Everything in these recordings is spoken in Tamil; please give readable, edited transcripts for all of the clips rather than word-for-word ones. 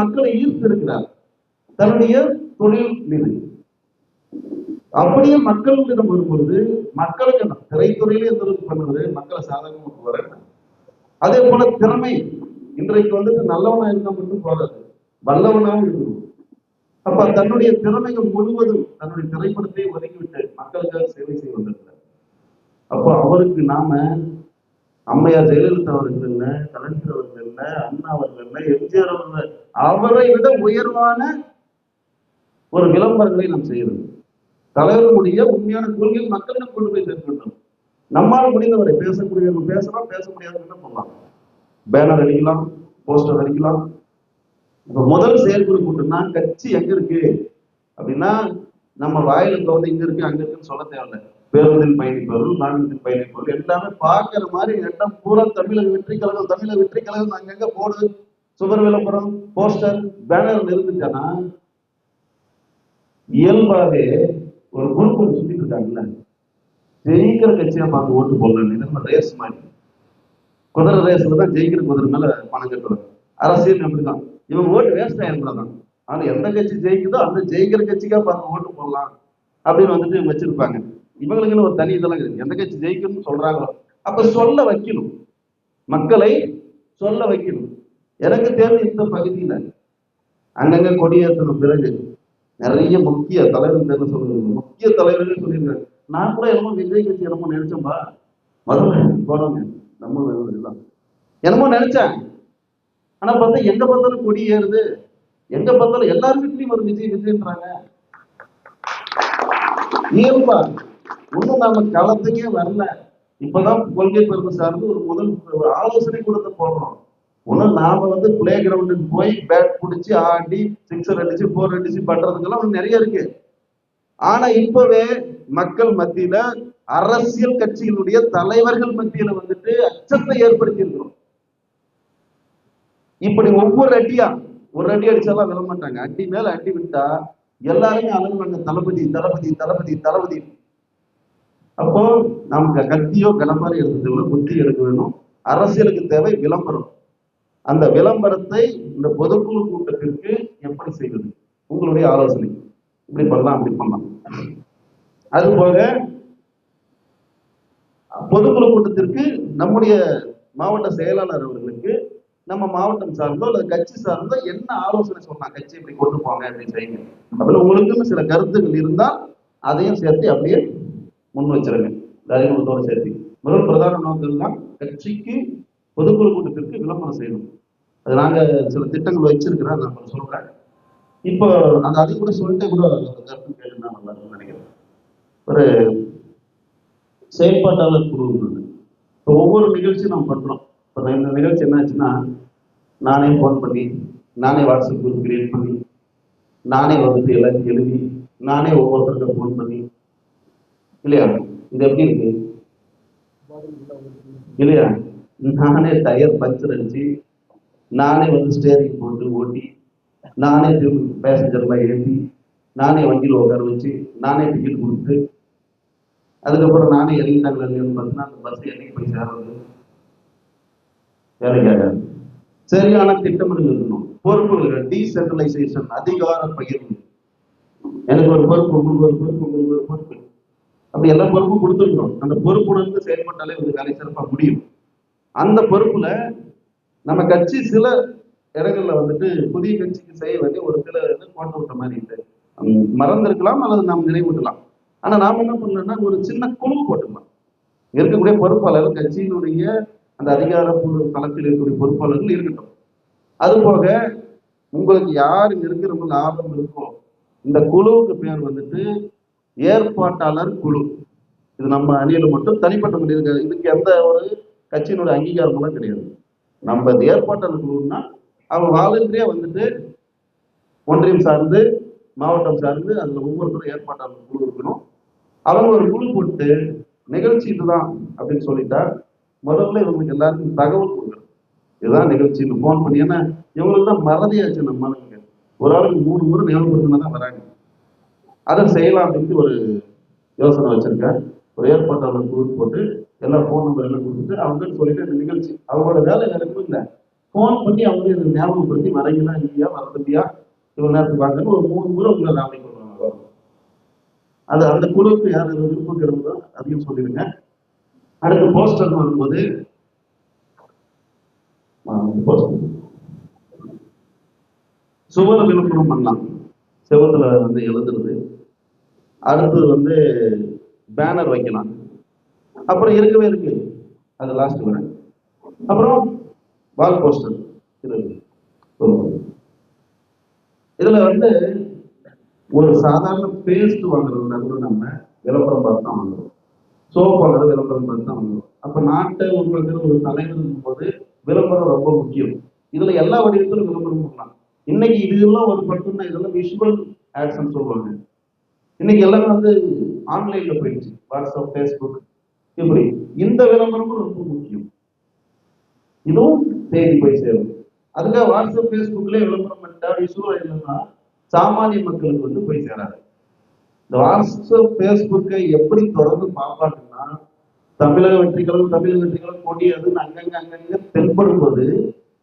மக்களை ஈர்த்து இருக்கிறார் தன்னுடைய தொழில் மீது. அப்படியே மக்களிடம் வரும்பொழுது மக்களுக்கு திரைத்துறையிலே எந்த அளவுக்கு பண்ணுவது, மக்களை சாதகமாக வர. அதே போல திறமை, இன்றைக்கு வந்துட்டு நல்லவனா இருந்தா மட்டும் போதாது, வல்லவனாகவும் இருக்கணும். அப்ப தன்னுடைய திறமைகள் முழுவதும் தன்னுடைய திரைப்படத்தை ஒதுக்கிவிட்டு மக்களுக்காக சேவை செய்ய வந்திருக்கிறார். அப்போ அவருக்கு நாம அம்மையார் ஜெயலலிதா அவர்கள் இல்ல, கலைஞர் அவர்கள் இல்ல, அண்ணா அவர்கள் இல்ல, எம்ஜிஆர் அவர்கள், அவரை விட உயர்வான ஒரு விளம்பரங்களை நாம் செய்யறது. தலைவர்களுடைய உண்மையான கொள்கையை மக்களிடம் கொண்டு போய் சேர்க்க வேண்டும். நம்மால் முடிந்தவரை பேசக்கூடியவங்க பேசலாம், பேச முடியாதவங்க பண்ணலாம். பேனர் அடிக்கலாம், போஸ்டர் அடிக்கலாம். இப்ப முதல் செயற்குழு கூட்டம்னா கட்சி எங்க இருக்கு அப்படின்னா நம்ம வாயில வந்து இங்க இருக்கு அங்க இருக்குன்னு சொல்ல தேவையில்லை. பேருந்தில் பயணிப்பவர்கள், வாகனத்தில் பயணிப்பவர்கள் எல்லாமே பார்க்கிற மாதிரி இடம் பூரா தமிழக வெற்றி கழகம், தமிழக வெற்றி கழகம் அங்கங்க போடு, சுவர் விளம்பரம், போஸ்டர், பேனர் இருந்துச்சானா இயல்பாவே ஒரு குரூப் சுத்திட்டு இருக்காங்கல்ல, ஜெயிக்கிற கட்சியா பார்த்து ஓட்டு போடலாம். ரேஸ் மாதிரி, குதிரை ரேஸ்ல தான் ஜெயிக்கிற குதிரை மேல பணம் கட்டுறது. அரசியல் அப்படிதான், இவங்க ஓட்டு வேஸ்ட் ஆயிருந்தாதான். ஆனா எந்த கட்சி ஜெயிக்குதோ அந்த ஜெயிக்கிற கட்சிக்கா பார்த்து ஓட்டு போடலாம் அப்படின்னு வந்துட்டு வச்சிருப்பாங்க. இவங்களுக்குன்னு ஒரு தனி இதெல்லாம் இருக்கு. எந்த கட்சி ஜெயிக்கணும்னு சொல்றாங்களோ அப்ப சொல்ல வைக்கணும், மக்களை சொல்ல வைக்கணும். எனக்கு தெரிஞ்ச இந்த பகுதியில அங்கங்க கொடியேற்றின பிறகு நிறைய முக்கிய தலைவர்கள் சொல்லுங்க, முக்கிய தலைவர்கள் சொல்லியிருக்காங்க. நான் கூட என்னமோ விஜய் கட்சி என்னமோ நினைச்சோம்பா, முதல்ல போனோங்க நம்ம எல்லாம் என்னமோ நினைச்சேன். ஆனா பார்த்தா எங்க பார்த்தாலும் கொடி ஏறுது, எங்க பார்த்தாலும் எல்லார் வீட்லயும் ஒரு விஜய் விஜய்ன்றாங்க. இயல்பா இன்னும் நாம களத்துக்கே வரல. இப்பதான் கொள்கை பெருமை சார்ந்து ஒரு முதல் ஆலோசனை கொடுத்து போடுறோம். ஒன்னும் நாம வந்து பிளே கிரவுண்டுக்கு போய் பேட் பிடிச்சி ஆடி சிக்ஸர் அடிச்சு 4 அடிச்சு பண்றதுக்கெல்லாம் நிறைய இருக்கு. ஆனா இப்பவே மக்கள் மத்தியில அரசியல் கட்சிகளுடைய தலைவர்கள் மத்தியில வந்துட்டு அச்சத்தை ஏற்படுத்தி இருக்கிறோம். இப்படி ஒவ்வொரு அடியா, ஒரு அடி அடிச்சாலாம் விட மாட்டாங்க, அடி மேல அடி விட்டா எல்லாருமே அழுகுவாங்க, தளபதி தளபதி தளபதி தளபதி. அப்போ நமக்கு கத்தியோ கனமாரி எடுத்து புத்தி எடுக்க வேணும். அரசியலுக்கு தேவை விளம்பரம். அந்த விளம்பரத்தை இந்த பொதுக்குழு கூட்டத்திற்கு எப்படி செய்வது, உங்களுடைய ஆலோசனை. இப்படி பண்ணலாம், அப்படி பண்ணலாம். அது போக பொதுக்குழு கூட்டத்திற்கு நம்முடைய மாவட்ட செயலாளர் அவர்களுக்கு நம்ம மாவட்டம் சார்ந்தோ அல்லது கட்சி சார்ந்தோ என்ன ஆலோசனை சொல்லலாம், கட்சி இப்படி கொண்டு போங்க அப்படின்னு செய்யுங்க அப்படின்னு உங்களுக்குன்னு சில கருத்துக்கள் இருந்தால் அதையும் சேர்த்து அப்படியே முன் வச்சிருங்க. அறிமுகத்தோடு சேர்த்து முதல் பிரதான நோக்கம் தான் கட்சிக்கு பொதுக்குழு கூட்டத்திற்கு விளம்பரம் செய்யணும். அது நாங்க சில திட்டங்கள் வச்சிருக்கிறோம், நான் சொல்றேன். இப்போ அந்த அதை கூட சொல்லிட்டு கூட கருத்து கேட்டுனா நல்லா இருக்கும்னு நினைக்கிறேன். ஒரு செயல்பாட்டாளர் குழு இருந்தது. இப்போ ஒவ்வொரு நிகழ்ச்சியும் நம்ம பண்றோம். இப்போ இந்த நிகழ்ச்சி என்ன ஆச்சுன்னா, நானே ஃபோன் பண்ணி, நானே வாட்ஸ்அப் குரூப் கிரியேட் பண்ணி, நானே வந்துட்டு எல்லாத்தையும் எழுதி, நானே ஒவ்வொருத்தருக்கும் ஃபோன் பண்ணி, இல்லையா? இது எப்படி இருக்கு இல்லையா? நானே டயர் பஞ்சர் அடிச்சு, நானே வந்து ஸ்டேரிங் போட்டு ஓட்டி, நானே பேசஞ்சர்லாம் ஏற்றி, நானே வண்டியில் உட்கார வச்சு, நானே டிக்கெட் கொடுத்து, அதுக்கப்புறம் நானே இறங்கிட்டாங்களா இல்லையான்னு பார்த்தீங்கன்னா அந்த பஸ் என்னைக்கு போய் சேர்றது வேலைக்காக. சரியான திட்டமிடல் இருக்கணும். பொறுப்புகள், டீசென்ட்ரலைசேஷன், அதிகார பகிர்வு. எனக்கு ஒரு பொறுப்பு, உங்களுக்கு ஒரு பொறுப்பு, உங்களுக்கு ஒரு பொறுப்பு, அப்படி எல்லா பொறுப்பும் கொடுத்துருக்கணும். அந்த பொறுப்புணர்ந்து செயல்பட்டாலே ஒரு வேலை சிறப்பாக முடியும். அந்த பொறுப்புல நம்ம கட்சி சில இடங்கள்ல வந்துட்டு புதிய கட்சிக்கு செய்ய வேண்டிய ஒரு சில இது போட்டு விட்ட மாதிரி இல்லை, மறந்துருக்கலாம் அல்லது நாம் நினைவூட்டலாம். ஆனா நாம என்ன பண்ணலன்னா ஒரு சின்ன குழு போட்டுக்கலாம். இருக்கக்கூடிய பொறுப்பாளர்கள், கட்சியினுடைய அந்த அதிகாரப்பூர்வ களத்தில் இருக்கக்கூடிய பொறுப்பாளர்கள் இருக்கட்டும். அது போக உங்களுக்கு யார் இருக்கிறவங்க ஆர்வம் இருக்கோ இந்த குழுவுக்கு பேர் வந்துட்டு ஏற்பாட்டாளர் குழு. இது நம்ம அணியில மட்டும் தனிப்பட்ட முடியாது, இதுக்கு எந்த ஒரு கட்சியினுடைய அங்கீகாரமெல்லாம் கிடையாது. நம்ம ஏற்பாட்டாளர் குழுன்னா அவங்க வாலண்டரியா வந்துட்டு ஒன்றியம் சார்ந்து மாவட்டம் சார்ந்து அதுல ஒவ்வொருத்தரும் ஏற்பாட்டாளர் குழு இருக்கணும். அவங்க ஒரு குழு போட்டு நிகழ்ச்சி இதுதான் அப்படின்னு சொல்லிட்டா முதல்ல இவங்களுக்கு எல்லாருக்கும் தகவல் கொடுக்கணும், இதுதான் நிகழ்ச்சின்னு போன் பண்ணி. ஏன்னா இவங்களுக்கு தான் மறதியாச்சு. நம்ம ஒரு ஆளுக்கு 3 முறை ஞாபகப்படுத்தினா தான் வராங்க. அதை செய்யலாம் அப்படின்ட்டு ஒரு யோசனை வச்சிருக்கேன். ஒரு ஏற்பாட்டாளர் குழு போட்டு எல்லா போன் நம்பர் எல்லாம் கொடுத்துட்டு அவங்கன்னு சொல்லிட்டு இந்த நிகழ்ச்சி அவங்களோட வேலை வேலைக்கும் இல்லை, போன் பண்ணி அவங்க எனக்கு ஞாபகப்படுத்தி வரீங்களா இல்லையா, வரதுலையா, இவ்வளவு நேரத்துக்கு வாங்கன்னு ஒரு 3 முறை உங்களை ஞாபகம் பண்ணுவாங்க. அது அந்த குழுவுக்கு யார் விருப்பம் இருக்கிறதோ அதையும் சொல்லிடுங்க. அடுத்து போஸ்டர் வரும்போது சுவர் விளம்பரம் பண்ணலாம், செவத்துல வந்து எழுதுறது. அடுத்தது வந்து பேனர் வைக்கலாம். அப்புறம் இருக்கவே இருக்கு, அது லாஸ்ட் வரேன். அப்புறம் வால் போஸ்டர். இதுல வந்து ஒரு சாதாரண பேஸ்ட் வாங்குறதுல கூட நம்ம விளம்பரம் பார்த்து தான் வாங்குறோம், சோப் வாங்குறது விளம்பரம் பார்த்து தான் வாங்குறோம். அப்ப நாட்டை உருவாக்குற ஒரு தலைவர் இருக்கும்போது விளம்பரம் ரொம்ப முக்கியம். இதுல எல்லா வடிவத்திலும் விளம்பரம் பண்ணலாம். இன்னைக்கு இதெல்லாம் ஒரு படம்னா இதெல்லாம் விஷுவல் ஆக்ஷன் சொல்லுவாங்க. இன்னைக்கு எல்லாமே வந்து ஆன்லைன்ல போயிடுச்சு, வாட்ஸ்அப், ஃபேஸ்புக், இப்படி. இந்த விளம்பரமும் ரொம்ப முக்கியம், இதுவும் செய்தி போய் சேரும். அதுக்காக வாட்ஸ்அப், ஃபேஸ்புக்லேயே விளம்பரம் பண்ணிட்டா விஷுவல் இல்லைன்னா சாமானிய மக்களுக்கு வந்து போய் சேராது. இந்த வாட்ஸ்அப், ஃபேஸ்புக்கை எப்படி தொடர்ந்து பார்ப்பாங்கன்னா, தமிழக வெற்றிகளும் கொடி அதுன்னு அங்கங்க தென்படும் போது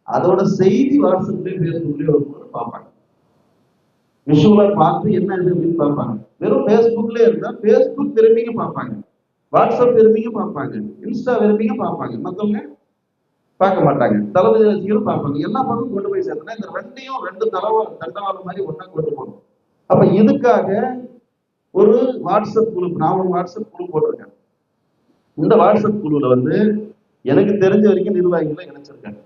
அதோட செய்தி வாட்ஸ்அப்லயே ஃபேஸ்புக்லயே வரும்போது பார்ப்பாங்க. விஷுவலா பார்த்து என்ன இது அப்படின்னு பார்ப்பாங்க. வெறும் ஃபேஸ்புக்லயே இருந்தா ஃபேஸ்புக் விரும்பிங்க பார்ப்பாங்க, வாட்ஸ்அப் விரும்பிங்க பார்ப்பாங்க, இன்ஸ்டா விரும்பிங்க பார்ப்பாங்க, மத்தவங்க பார்க்க மாட்டாங்க. தளபதி ரசிகரும் பார்ப்பாங்க. எல்லா பக்கமும் கொண்டு போய் சேர்த்தனா இந்த ரெண்டையும் ரெண்டு தண்டவாளம் மாதிரி ஒன்னா கொண்டு போகணும். அப்ப இதுக்காக ஒரு வாட்ஸ்அப் குழு, நான் ஒரு வாட்ஸ்அப் குழு போட்டிருக்கேன். இந்த வாட்ஸ்அப் குழுல வந்து எனக்கு தெரிஞ்ச வரைக்கும் நிர்வாகிகளை இணைச்சிருக்காங்க.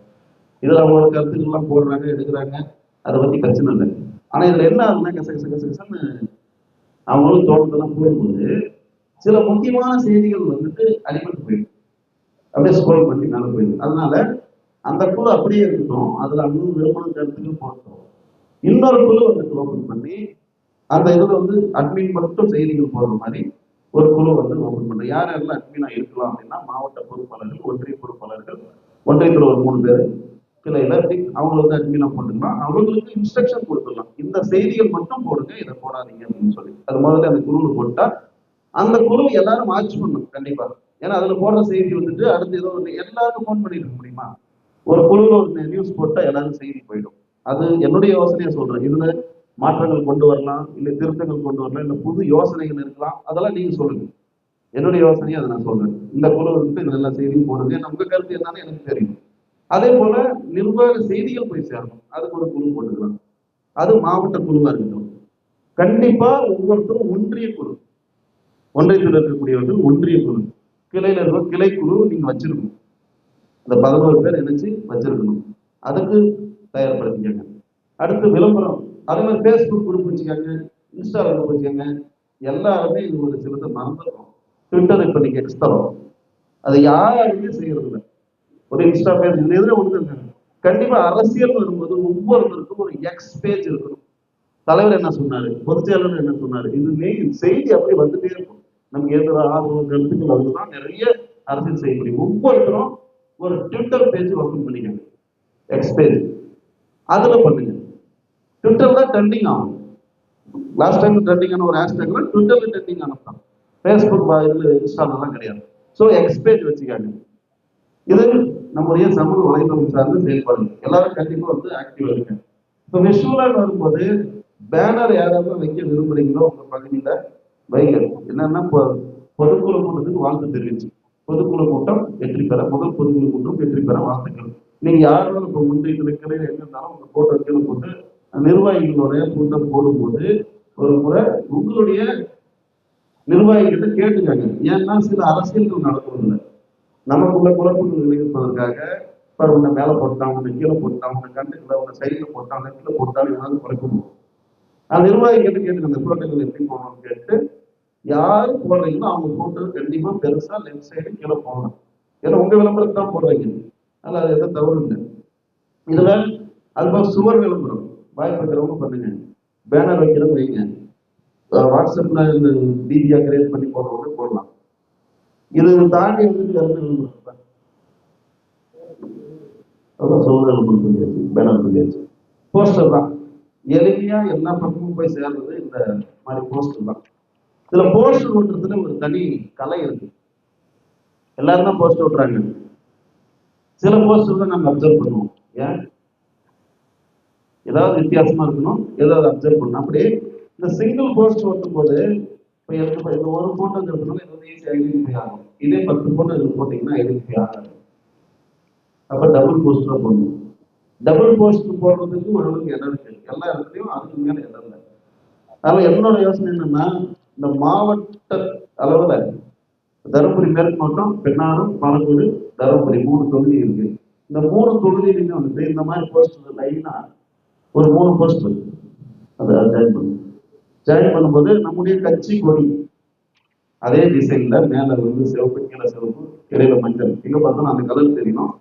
இதுல அவங்களோட கருத்துக்கள் எல்லாம் போடுறாங்க, எடுக்கிறாங்க, அதை பத்தி பிரச்சனை இல்லை. ஆனா இதுல என்ன ஆகுதுன்னா கசகசன்னு அவங்களும் தோட்டத்தெல்லாம் போடும்போது சில முக்கியமான செய்திகள் வந்துட்டு அடிபட்டு போயிடும், அப்படியே ஸ்க்ரோல் பண்ணி மேலே போயிடும். அதனால அந்த குழு அப்படியே இருக்கட்டும், அதுல அங்கே விருப்பம் கருத்துக்கள் போட்டோம். இன்னொரு குழு வந்துட்டு ஓபன் பண்ணி அந்த இதுல வந்து அட்மின் மட்டும் செய்திகள் போடுற மாதிரி ஒரு குழு வந்து ஓபன் பண்றோம். யார் யாரெல்லாம் அட்மினா இருக்கலாம் அப்படின்னா, மாவட்ட பொறுப்பாளர்கள், ஒன்றிய பொறுப்பாளர்கள், ஒன்றியத்தில் ஒரு 3 பேர், கிளையில அவங்க வந்து அட்மினா போட்டுக்கலாம். அவங்களுக்கு இன்ஸ்ட்ரக்ஷன் கொடுத்துடலாம், இந்த செய்திகள் மட்டும் போடுங்க, இதை போடாதீங்க அப்படின்னு சொல்லி. அது முதல்ல அந்த குழுவில் போட்டா அந்த குழு எல்லாரும் வாட்ச் பண்ணும் கண்டிப்பா. ஏன்னா அதுல போடுற செய்தி வந்துட்டு அடுத்து ஏதோ ஒன்று எல்லாருக்கும் போன் பண்ணிட்டு இருக்க முடியுமா? ஒரு குழுவில் ஒரு நியூஸ் போட்டா எல்லாரும் செய்தி போயிடும். அது என்னுடைய யோசனையை சொல்றேன். இதுல மாற்றங்கள் கொண்டு வரலாம், இல்லை திருத்தங்கள் கொண்டு வரலாம், இல்லை புது யோசனைகள் இருக்கலாம், அதெல்லாம் நீங்க சொல்லுங்க. என்னுடைய யோசனையை அதை நான் சொல்றேன். இந்த குழு வந்துட்டு நல்ல செய்தியும் போடுங்க, உங்க கருத்து என்னன்னு எனக்கு தெரியும். அதே போல நிர்வாக செய்திகள் போய் சேரணும், அதுக்கு ஒரு குழு போட்டுக்கலாம். அது மாவட்ட குழுவா இருக்கட்டும். கண்டிப்பா ஒவ்வொருத்தரும் ஒன்றிய குழு, ஒன்றியத்தில் இருக்கக்கூடியவர்கள் ஒன்றிய குழு, கிளையில இருக்க கிளை குழு நீங்க வச்சிருக்கணும். இந்த 11 பேர் இணைச்சு வச்சிருக்கணும். அதுக்கு தயார்படுத்திக்கங்க. அடுத்து விளம்பரம், அதே மாதிரி ஃபேஸ்புக் குரூப் வச்சுக்காங்க, இன்ஸ்டா குரூப் வச்சுக்கோங்க. எல்லாருமே இது ஒரு சிலத்தை மறந்துடும். ட்விட்டர் இப்ப நீங்க எக்ஸ்தரம், அதை யாருமே செய்யறது இல்லை. ஒரு இன்ஸ்டா பேஜ் இந்த எதிர ஒன்று இருக்காங்க. கண்டிப்பா அரசியல் வரும்போது ஒவ்வொருத்தருக்கும் ஒரு எக்ஸ் பேஜ் இருக்கணும். தலைவர் என்ன சொன்னாரு, பொதுச் செயலாளர் என்ன சொன்னாரு, இது செய்தி அப்படி வந்துட்டே இருக்கும். நமக்கு எதிர ஆர்வம் கருத்துக்கள் அதுதான் நிறைய அரசியல் செய்ய முடியும். ஒவ்வொருத்தரும் ஒரு ட்விட்டர் பேஜ் ஓபன் பண்ணிக்கங்க, எக்ஸ் பேஜ், அதுல பண்ணுங்க. ட்விட்டர் தான் ட்ரெண்டிங் ஆகும். லாஸ்ட் டைம் ட்ரெண்டிங் ஆன ஒரு ஹேஷ்டேக்ல ட்விட்டர்ல ட்ரெண்டிங் ஆனதான், ஃபேஸ்புக் இதுல இன்ஸ்டாலாம் கிடையாது. ஸோ எக்ஸ் பேஜ் வச்சுக்காங்க. இது நம்முடைய சமூக வலைதளம் சார்ந்த செயல்பாடு. எல்லாரும் கண்டிப்பா வந்து ஆக்டிவா இருக்கு. இப்போ விஷுவலா வரும்போது பேனர் யாராவது வைக்க விரும்புறீங்களோ உங்க பகுதியில வைங்க. என்னன்னா பொதுக்குழு கூட்டத்துக்கு வாழ்த்து தெரிவிச்சு, பொதுக்குழு கூட்டம் வெற்றி பெற, முதல் பொதுக்குழு கூட்டம் வெற்றி பெற வாழ்த்துக்கள். நீங்க யாரும் இப்போ முந்தைய கிளையில எங்க இருந்தாலும் உங்க போட்டோ கீழே போட்டு நிர்வாகிகளுடைய கூட்டம் போடும்போது ஒரு முறை உங்களுடைய நிர்வாகிகிட்ட கேட்டுக்காங்க. ஏன்னா சில அரசியல்கள் நடக்கிறதில்லை, நமக்குள்ள குழப்பங்கள் விளைவிப்பதற்காக உன்னை மேல போட்டான், உன்னை கீழே போட்டான், உன்னை கண்டுக்கல, உன்னை சைட்ல போட்டான், லெஃப்ட்ல போட்டாலும் ஏதாவது குழப்பம். அந்த நிர்வாகி கேட்டு அந்த புரோட்டோக்கால் எப்படி போகணும்னு கேட்டு யாரு போடுறீங்களோ அவங்க போட்டது கண்டிப்பா பெருசா லெஃப்ட் சைடு கீழே போகணும். ஏன்னா உங்க விளம்பரத்தை தான் போடுறீங்க, அதனால அது எதுவும் தவறு இல்லை. இதுல அதுபோல் சுவர் விளம்பரம் வாய்ப்பு இருக்கிறவங்க பண்ணுங்க, பேனர் வைக்கிறவங்க வைங்க, வாட்ஸ்அப்ல இந்த டிபியா கிரியேட் பண்ணி போடுறவங்க போடலாம். இது தாண்டி வந்துட்டு பேனர் சொல்லியாச்சு. போஸ்டர் தான் எளிமையா எல்லா பக்கமும் போய் சேர்றது இந்த மாதிரி போஸ்டர் தான். இதுல போஸ்டர் ஓட்டுறதுல ஒரு தனி கலை இருக்கு. எல்லாரும் தான் போஸ்டர் ஓட்டுறாங்க. சில போஸ்டர் தான் நம்ம அப்சர்வ் பண்ணுவோம். ஏன் ஏதாவது வித்தியாசமா இருக்கணும், ஏதாவது அப்சர்வ் பண்ணணும். அப்படி இந்த சிங்கிள் போஸ்ட் ஓட்டும் போது இப்போ இந்த ஒரு போட்டோ இருக்கிறதுனால இது வந்து ஈஸி ஐடென்டிஃபை ஆகும். இதே 10 போட்டோ இதில் போட்டிங்கன்னா ஐடென்டிஃபை ஆகாது. அப்போ டபுள் போஸ்ட்ல போடணும். டபுள் போஸ்ட் போடுறதுக்கு ஓரளவுக்கு இடம் இருக்கு, எல்லா இடத்துலையும் அதுக்கு மேலே இடம் இல்லை. அதனால என்னோட யோசனை என்னன்னா, இந்த மாவட்ட அளவுல தருமபுரி மேற்கு மாவட்டம், பெண்ணாரம், பாலக்கோடு, தருமபுரி 3 தொகுதி இருக்கு. இந்த 3 தொகுதியிலுமே வந்துட்டு இந்த மாதிரி போஸ்ட் லைனா ஒரு 3 போஸ்ட் அதை ஜாயின் பண்ணும்போது நம்முடைய கட்சி கொடி அதே டிசைன்ல மேல வந்து சிவப்பு, கீழே சிவப்பு, இடையில மஞ்சள், எங்க பார்த்தாலும் அந்த கலர் தெரியணும்.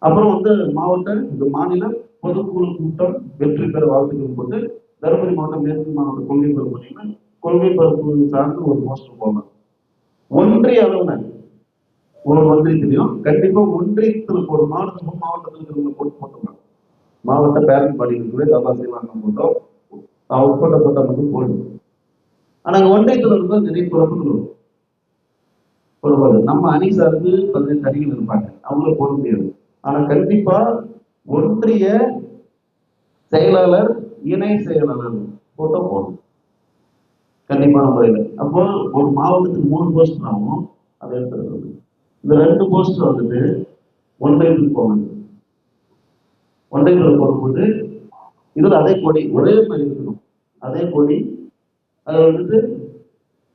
அப்புறம் வந்து மாவட்ட இந்த மாநில பொதுக்குழு கூட்டம் வெற்றி பெற வாழ்த்துக்கள் போட்டு தருமபுரி மாவட்டம் மேற்கு மாவட்ட கொள்கை பரப்பு கொள்கை பரப்பு சார்ந்து ஒரு போஸ்டர் போடலாம். ஒன்றிய அளவுல ஒரு ஒன்றியத்திலையும் கண்டிப்பா ஒன்றியத்தில் ஒரு மாவட்டத்தில் இருக்கிறவங்க போட்டுருக்காங்க. மாவட்ட பேரண்ட் பாடி இருக்குது, தபாசி வாங்க போட்டோம், உட்பட்ட போட்டா மட்டும் போடும். ஆனா ஒன்றியத்தில் இருக்கும்போது நிறைய குழப்பங்கள் போடுவாரு. நம்ம அணி சார்ந்து 15 அணிகள் இருப்பாங்க, அவங்கள போட முடியாது. ஆனா கண்டிப்பா ஒன்றிய செயலாளர், இணை செயலாளர் போட்டோ போடும் கண்டிப்பான முறையில். அப்போ ஒரு மாவட்டத்துக்கு 3 போஸ்ட் ஆகும், அதை எடுத்துருது. இந்த 2 போஸ்ட் வந்துட்டு ஒன்றியத்துக்கு போவாங்க. ஒன்றியத்தில் போகும்போது இதுல அதே கொடி ஒரே மாதிரி இருக்கணும், அதே கொடி. அதை வந்துட்டு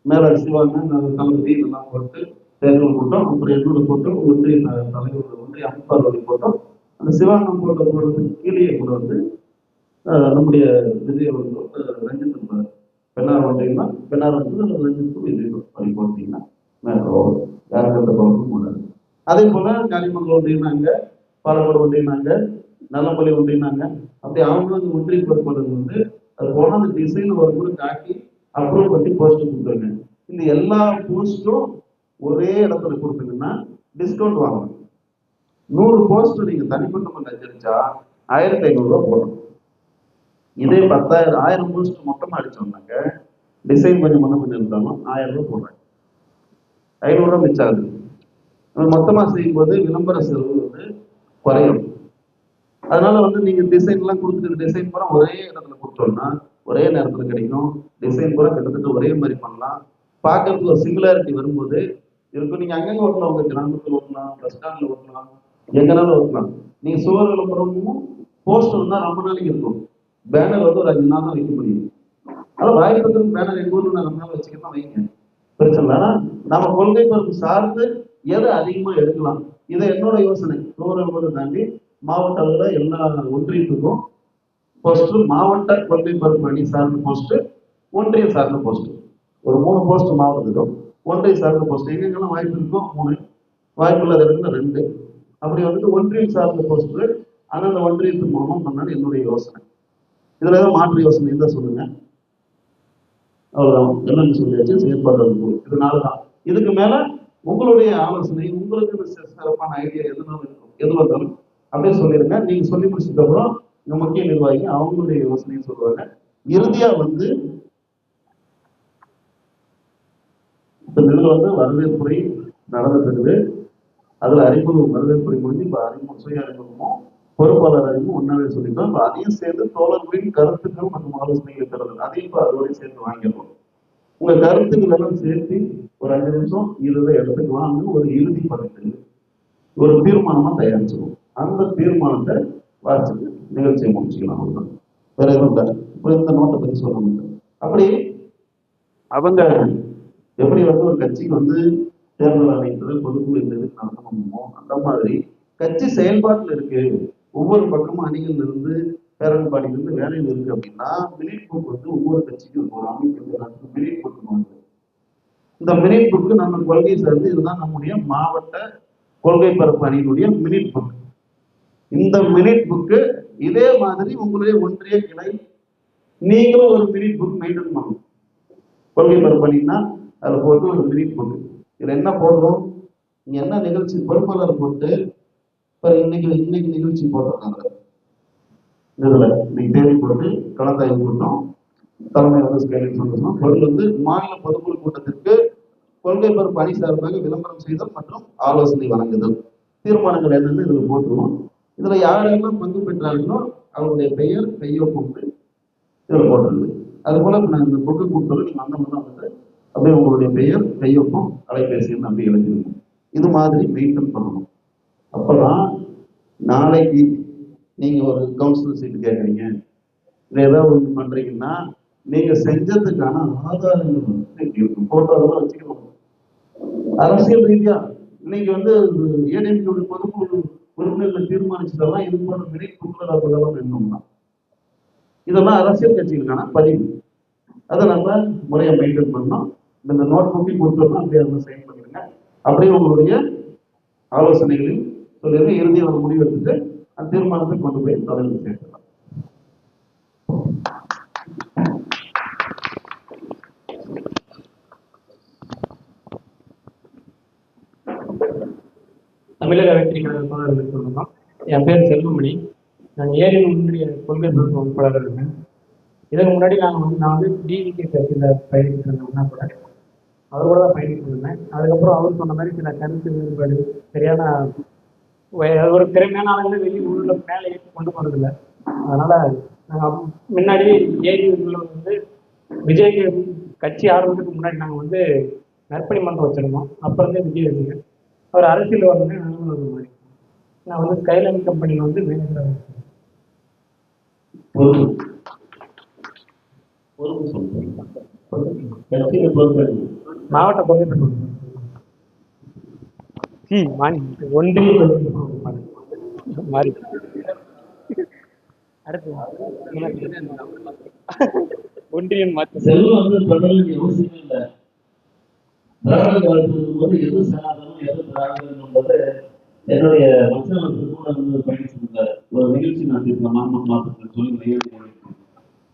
மேல சிவாங்க தளபதி இதெல்லாம் போட்டு தேர்தல் கூட்டம், அப்புறம் என்னோட கூட்டம், ஒன்றிய தலைவர், ஒன்றிய அமைப்பாளர்கள் கூட்டம். அந்த சிவாங்கம் போட்ட போடுறதுக்கு கீழே கூட வந்து நம்முடைய விஜய் அவர்கள் ரஞ்சித் இருப்பார். பெண்ணார் ஒன்றியம்னா பெண்ணார் வந்து ரஞ்சித் விஜய் அப்படி போட்டீங்கன்னா யாருக்கு அந்த பழக்கம் கூடாது. அதே போல காளிமங்கலம் ஒன்றியம்னாங்க, பாலக்காடு ஒன்றியம்னாங்க, நல்லம்பள்ளி ஒன்றியம்னாங்க. அப்படி அவங்களுக்கு ஒன்றிய பொறுப்பாளர் வந்து அது போனால் அந்த டிசைன் வரும்போது காட்டி அப்ரூவ் பண்ணி போஸ்ட் கொடுத்துருங்க. இந்த எல்லா போஸ்டும் ஒரே இடத்துல கொடுத்தீங்கன்னா டிஸ்கவுண்ட் வாங்கணும். 100 போஸ்ட் நீங்க தனிப்பட்ட முறையில் அடிச்சா 1500 ரூபா போடணும். இதே 10,000 1000 போஸ்ட் மொத்தமா அடிச்சோம்னாக்க டிசைன் பண்ணி முன்ன பண்ணி இருந்தாலும் 1000 ரூபாய் போடுறாங்க, 500 ரூபாய் மிச்சம் ஆகுது. மொத்தமா செய்யும் போது விளம்பர செலவு வந்து குறையும். அதனால வந்து நீங்க டிசைன் எல்லாம் கொடுத்துட்டு டிசைன் பூரா ஒரே இடத்துல கொடுத்தோம்னா ஒரே நேரத்துல கிடைக்கும். டிசைன் பூரா கிட்டத்தட்ட ஒரே மாதிரி பண்ணலாம். பார்க்கறதுக்கு ஒரு சிங்குலாரிட்டி வரும்போது இருக்கும். நீங்க அங்கங்க ஓட்டலாம், உங்க கிராமத்துல ஓட்டலாம், பஸ் ஸ்டாண்ட்ல ஓட்டலாம், எங்கனாலும் ஓட்டலாம். நீங்க சுவர் விளம்பரமும் போஸ்டர் தான் ரொம்ப நாளைக்கு இருக்கும். பேனர் வந்து ஒரு 5 நாள் தான் வைக்க முடியும். அதனால வாய்ப்பு பேனர் எங்க ஊர்ல நான் 2 நாள் வச்சுக்கலாம், வைங்க, பிரச்சனை இல்லை. ஆனா நம்ம கொள்கை பரப்பு சார்ந்து எதை அதிகமா எடுக்கலாம், இதை என்னோட யோசனை. சுவர் விளம்பரம் தாண்டி மாவட்ட அளவில் எல்லா ஒன்றியத்துக்கும் போஸ்ட், மாவட்ட கொள்கை பரப்பு அணி சார்ந்த போஸ்ட், ஒன்றிய சார்ந்த போஸ்ட், ஒரு 3 போஸ்ட் மாவட்டத்துக்கும், ஒன்றிய சார்ந்த போஸ்ட் எங்கெங்கெல்லாம் வாய்ப்பு இருக்கும் 3, வாய்ப்பு இல்லாத இடத்துல 2. அப்படி வந்துட்டு ஒன்றியம் சார்ந்த போஸ்ட் அந்தந்த ஒன்றியத்து மூலமா பண்ணாலும் என்னுடைய யோசனை. இதுல ஏதாவது மாற்று யோசனை இருந்தா சொல்லுங்க. அவ்வளவுதான், எல்லாம் சொல்லியாச்சு. செயற்பாடு இதனாலதான் இதுக்கு மேல உங்களுடைய ஆலோசனை, உங்களுக்கு சிறப்பான ஐடியா எதுனாலும் இருக்கும், எது வந்தாலும் அப்படியே சொல்லிருங்க. நீங்க சொல்லி முடிச்சதுக்கு அப்புறம் இந்த முக்கிய நிர்வாகி அவங்களுடைய யோசனையை சொல்லுவாங்க. இறுதியா வந்து இதுல வந்து வரவேற்புரை நடந்துட்டு, அதுல அறிமுகம் வரவேற்புரை முடிஞ்சு இப்ப அறிமுகம், சுய அறிமுகமும் பொறுப்பாளர் அறிமுகம் ஒன்னாவே சொல்லிட்டோம். இப்ப அதையும் சேர்ந்து தோழர்களின் கருத்துக்கள் மற்றும் ஆலோசனைகள் பெறுறது, அதையும் இப்ப அதோடய சேர்த்து வாங்கிடுவோம். உங்க கருத்துக்கள் எல்லாம் சேர்த்து ஒரு 5 நிமிஷம் இதுதான் எடுத்துக்கலாம். ஒரு இறுதி படத்து ஒரு தீர்மானமா தயாரிச்சிருவோம். அந்த தீர்மானத்தை வாசிச்சு நிகழ்ச்சியை முடிச்சுக்கலாம். அவ்வளவுதான், வேற எதுவும் இல்லை. இந்த நோட்டை பத்தி சொல்ல முடியும். அப்படி அவங்க எப்படி வந்து ஒரு கட்சிக்கு வந்து தேர்தல் ஆணையத்தில் பொதுக்குழு நடத்தணுமோ அந்த மாதிரி கட்சி செயல்பாட்டில் இருக்கு. ஒவ்வொரு பக்கமும் அணிகள் இருந்து பேரன் பாடியிலிருந்து வேலையில் இருக்கு அப்படின்னா மினிட் புக் வந்து ஒவ்வொரு கட்சிக்கும் ஒரு அமைப்பு எல்லாத்துக்கும் மினிட் புக் வந்து இந்த மினிட் புக்கு நம்ம கொள்கை சார்ந்து இதுதான் நம்முடைய மாவட்ட கொள்கை பரப்பு அணியினுடைய மினிட் புக். இந்த மினிட் புக்கு இதே மாதிரி உங்களுடைய ஒன்றிய கிளை நீங்களும் ஒரு மினிட் புக் மெயின்டைன் பண்ணணும். கொள்கை பரப்பு அணின்னா அதை போட்டு ஒரு மினிட் புக். இதுல என்ன போடுறோம், நீங்க என்ன நிகழ்ச்சி பொறுப்பாளர் போட்டு இன்னைக்கு நிகழ்ச்சி போட்டிருக்காங்க. இதுல இன்னைக்கு தேதி போட்டு கலந்தாய்வு கூட்டம், தலைமை வந்து ஸ்கேலிங் சொல்லணும். பொருள் வந்து மாநில பொதுக்குழு கூட்டத்திற்கு கொள்கை பரப்பு அணி சார்பாக விளம்பரம் செய்தல் மற்றும் ஆலோசனை வழங்குதல். தீர்மானங்கள் என்னன்னு இதுல போட்டுருவோம். இதுல யாரெல்லாம் பங்கு பெற்றார்களோ அவருடைய பெயர் கையொப்பம் இதில் போட்டிருக்கு. அது போல நான் இந்த புக்கு கொடுத்துருவோம், நீங்க அந்த மாதிரி வந்துட்டு அப்படியே உங்களுடைய பெயர் கையொப்பம் அலைபேசின்னு அப்படி எழுதிருக்கணும். இது மாதிரி மெயின்டைன் பண்ணணும். அப்பதான் நாளைக்கு நீங்க ஒரு கவுன்சிலர் சீட்டு கேட்குறீங்க, இல்லை ஏதாவது ஒன்று பண்றீங்கன்னா நீங்க செஞ்சதுக்கான ஆதாரங்கள் வந்து போட்டோ அதெல்லாம் வச்சுக்கணும். அரசியல் ரீதியா இன்னைக்கு வந்து ஏடிஎம்கே பொதுக்குழு உறுப்பினர்கள் தீர்மானிச்சதெல்லாம் இது போன்ற விலை கொடுக்கலாம் வேணும்னா இதெல்லாம் அரசியல் கட்சிகளுக்கான பதிவு. அதை நம்ம முறையை மெயின்டைன் பண்ணோம். இந்த நோட் புக்கி கொடுத்தோம்னா அப்படியே அதை சைன் பண்ணிடுங்க. அப்படியே உங்களுடைய ஆலோசனைகளையும் சொல்லிடுங்க. இறுதியை நம்ம முடிவெடுத்துட்டு அந்த தீர்மானத்தை கொண்டு போய் தலைவர் சேர்க்கலாம். தமிழக வெற்றிக்கான தோழர்களுக்கு சொல்லலாம். என் பேர் செல்வமணி. நான் ஏரியின் ஒன்றிய கொள்கை பொறுப்பாளர் இருக்கேன். இதுக்கு முன்னாடி நான் வந்து டிவிகே கட்சியில் பயணிக்கிட்டு இருந்தேன்னா கூட அவரோட தான் பயணிக்கிட்டு இருந்தேன். அதுக்கப்புறம் அவர் சொன்ன மாதிரி சில கருத்து வேறுபாடு, சரியான ஒரு திறமையான ஆளுங்களை வெளியே உள்ள மேலே ஏற்றி கொண்டு போறதில்லை. அதனால நாங்கள் முன்னாடி ஏரி வந்து விஜய் கட்சி ஆரம்பத்துக்கு முன்னாடி நாங்கள் வந்து நற்பணி மன்றம் வச்சிருந்தோம். அப்புறம் வந்து விஜய் வச்சுங்க அவர் அரசியல் வரணும்னு அலுவலகம் மாதிரி நான் வந்து ஸ்கைலைன் கம்பெனியில் வந்து மேனேஜராக இருக்கேன். மாவட்ட பொறுப்பு ஒன்றிய மாறி அடுத்து ஒன்றியன் மாற்றி செல்வம் வந்து தொடர்ந்து யோசிக்கவே இல்லை. திராவிட கழகத்தின் போது எது சனாதனம் எது திராவிடம் என்பது என்னுடைய மச்சவருக்கு கூட வந்து பயணிச்சிருந்தார். ஒரு நிகழ்ச்சி நடத்திருக்கேன் மாமன் மாற்றத்தில் சொல்லி நிகழ்ச்சி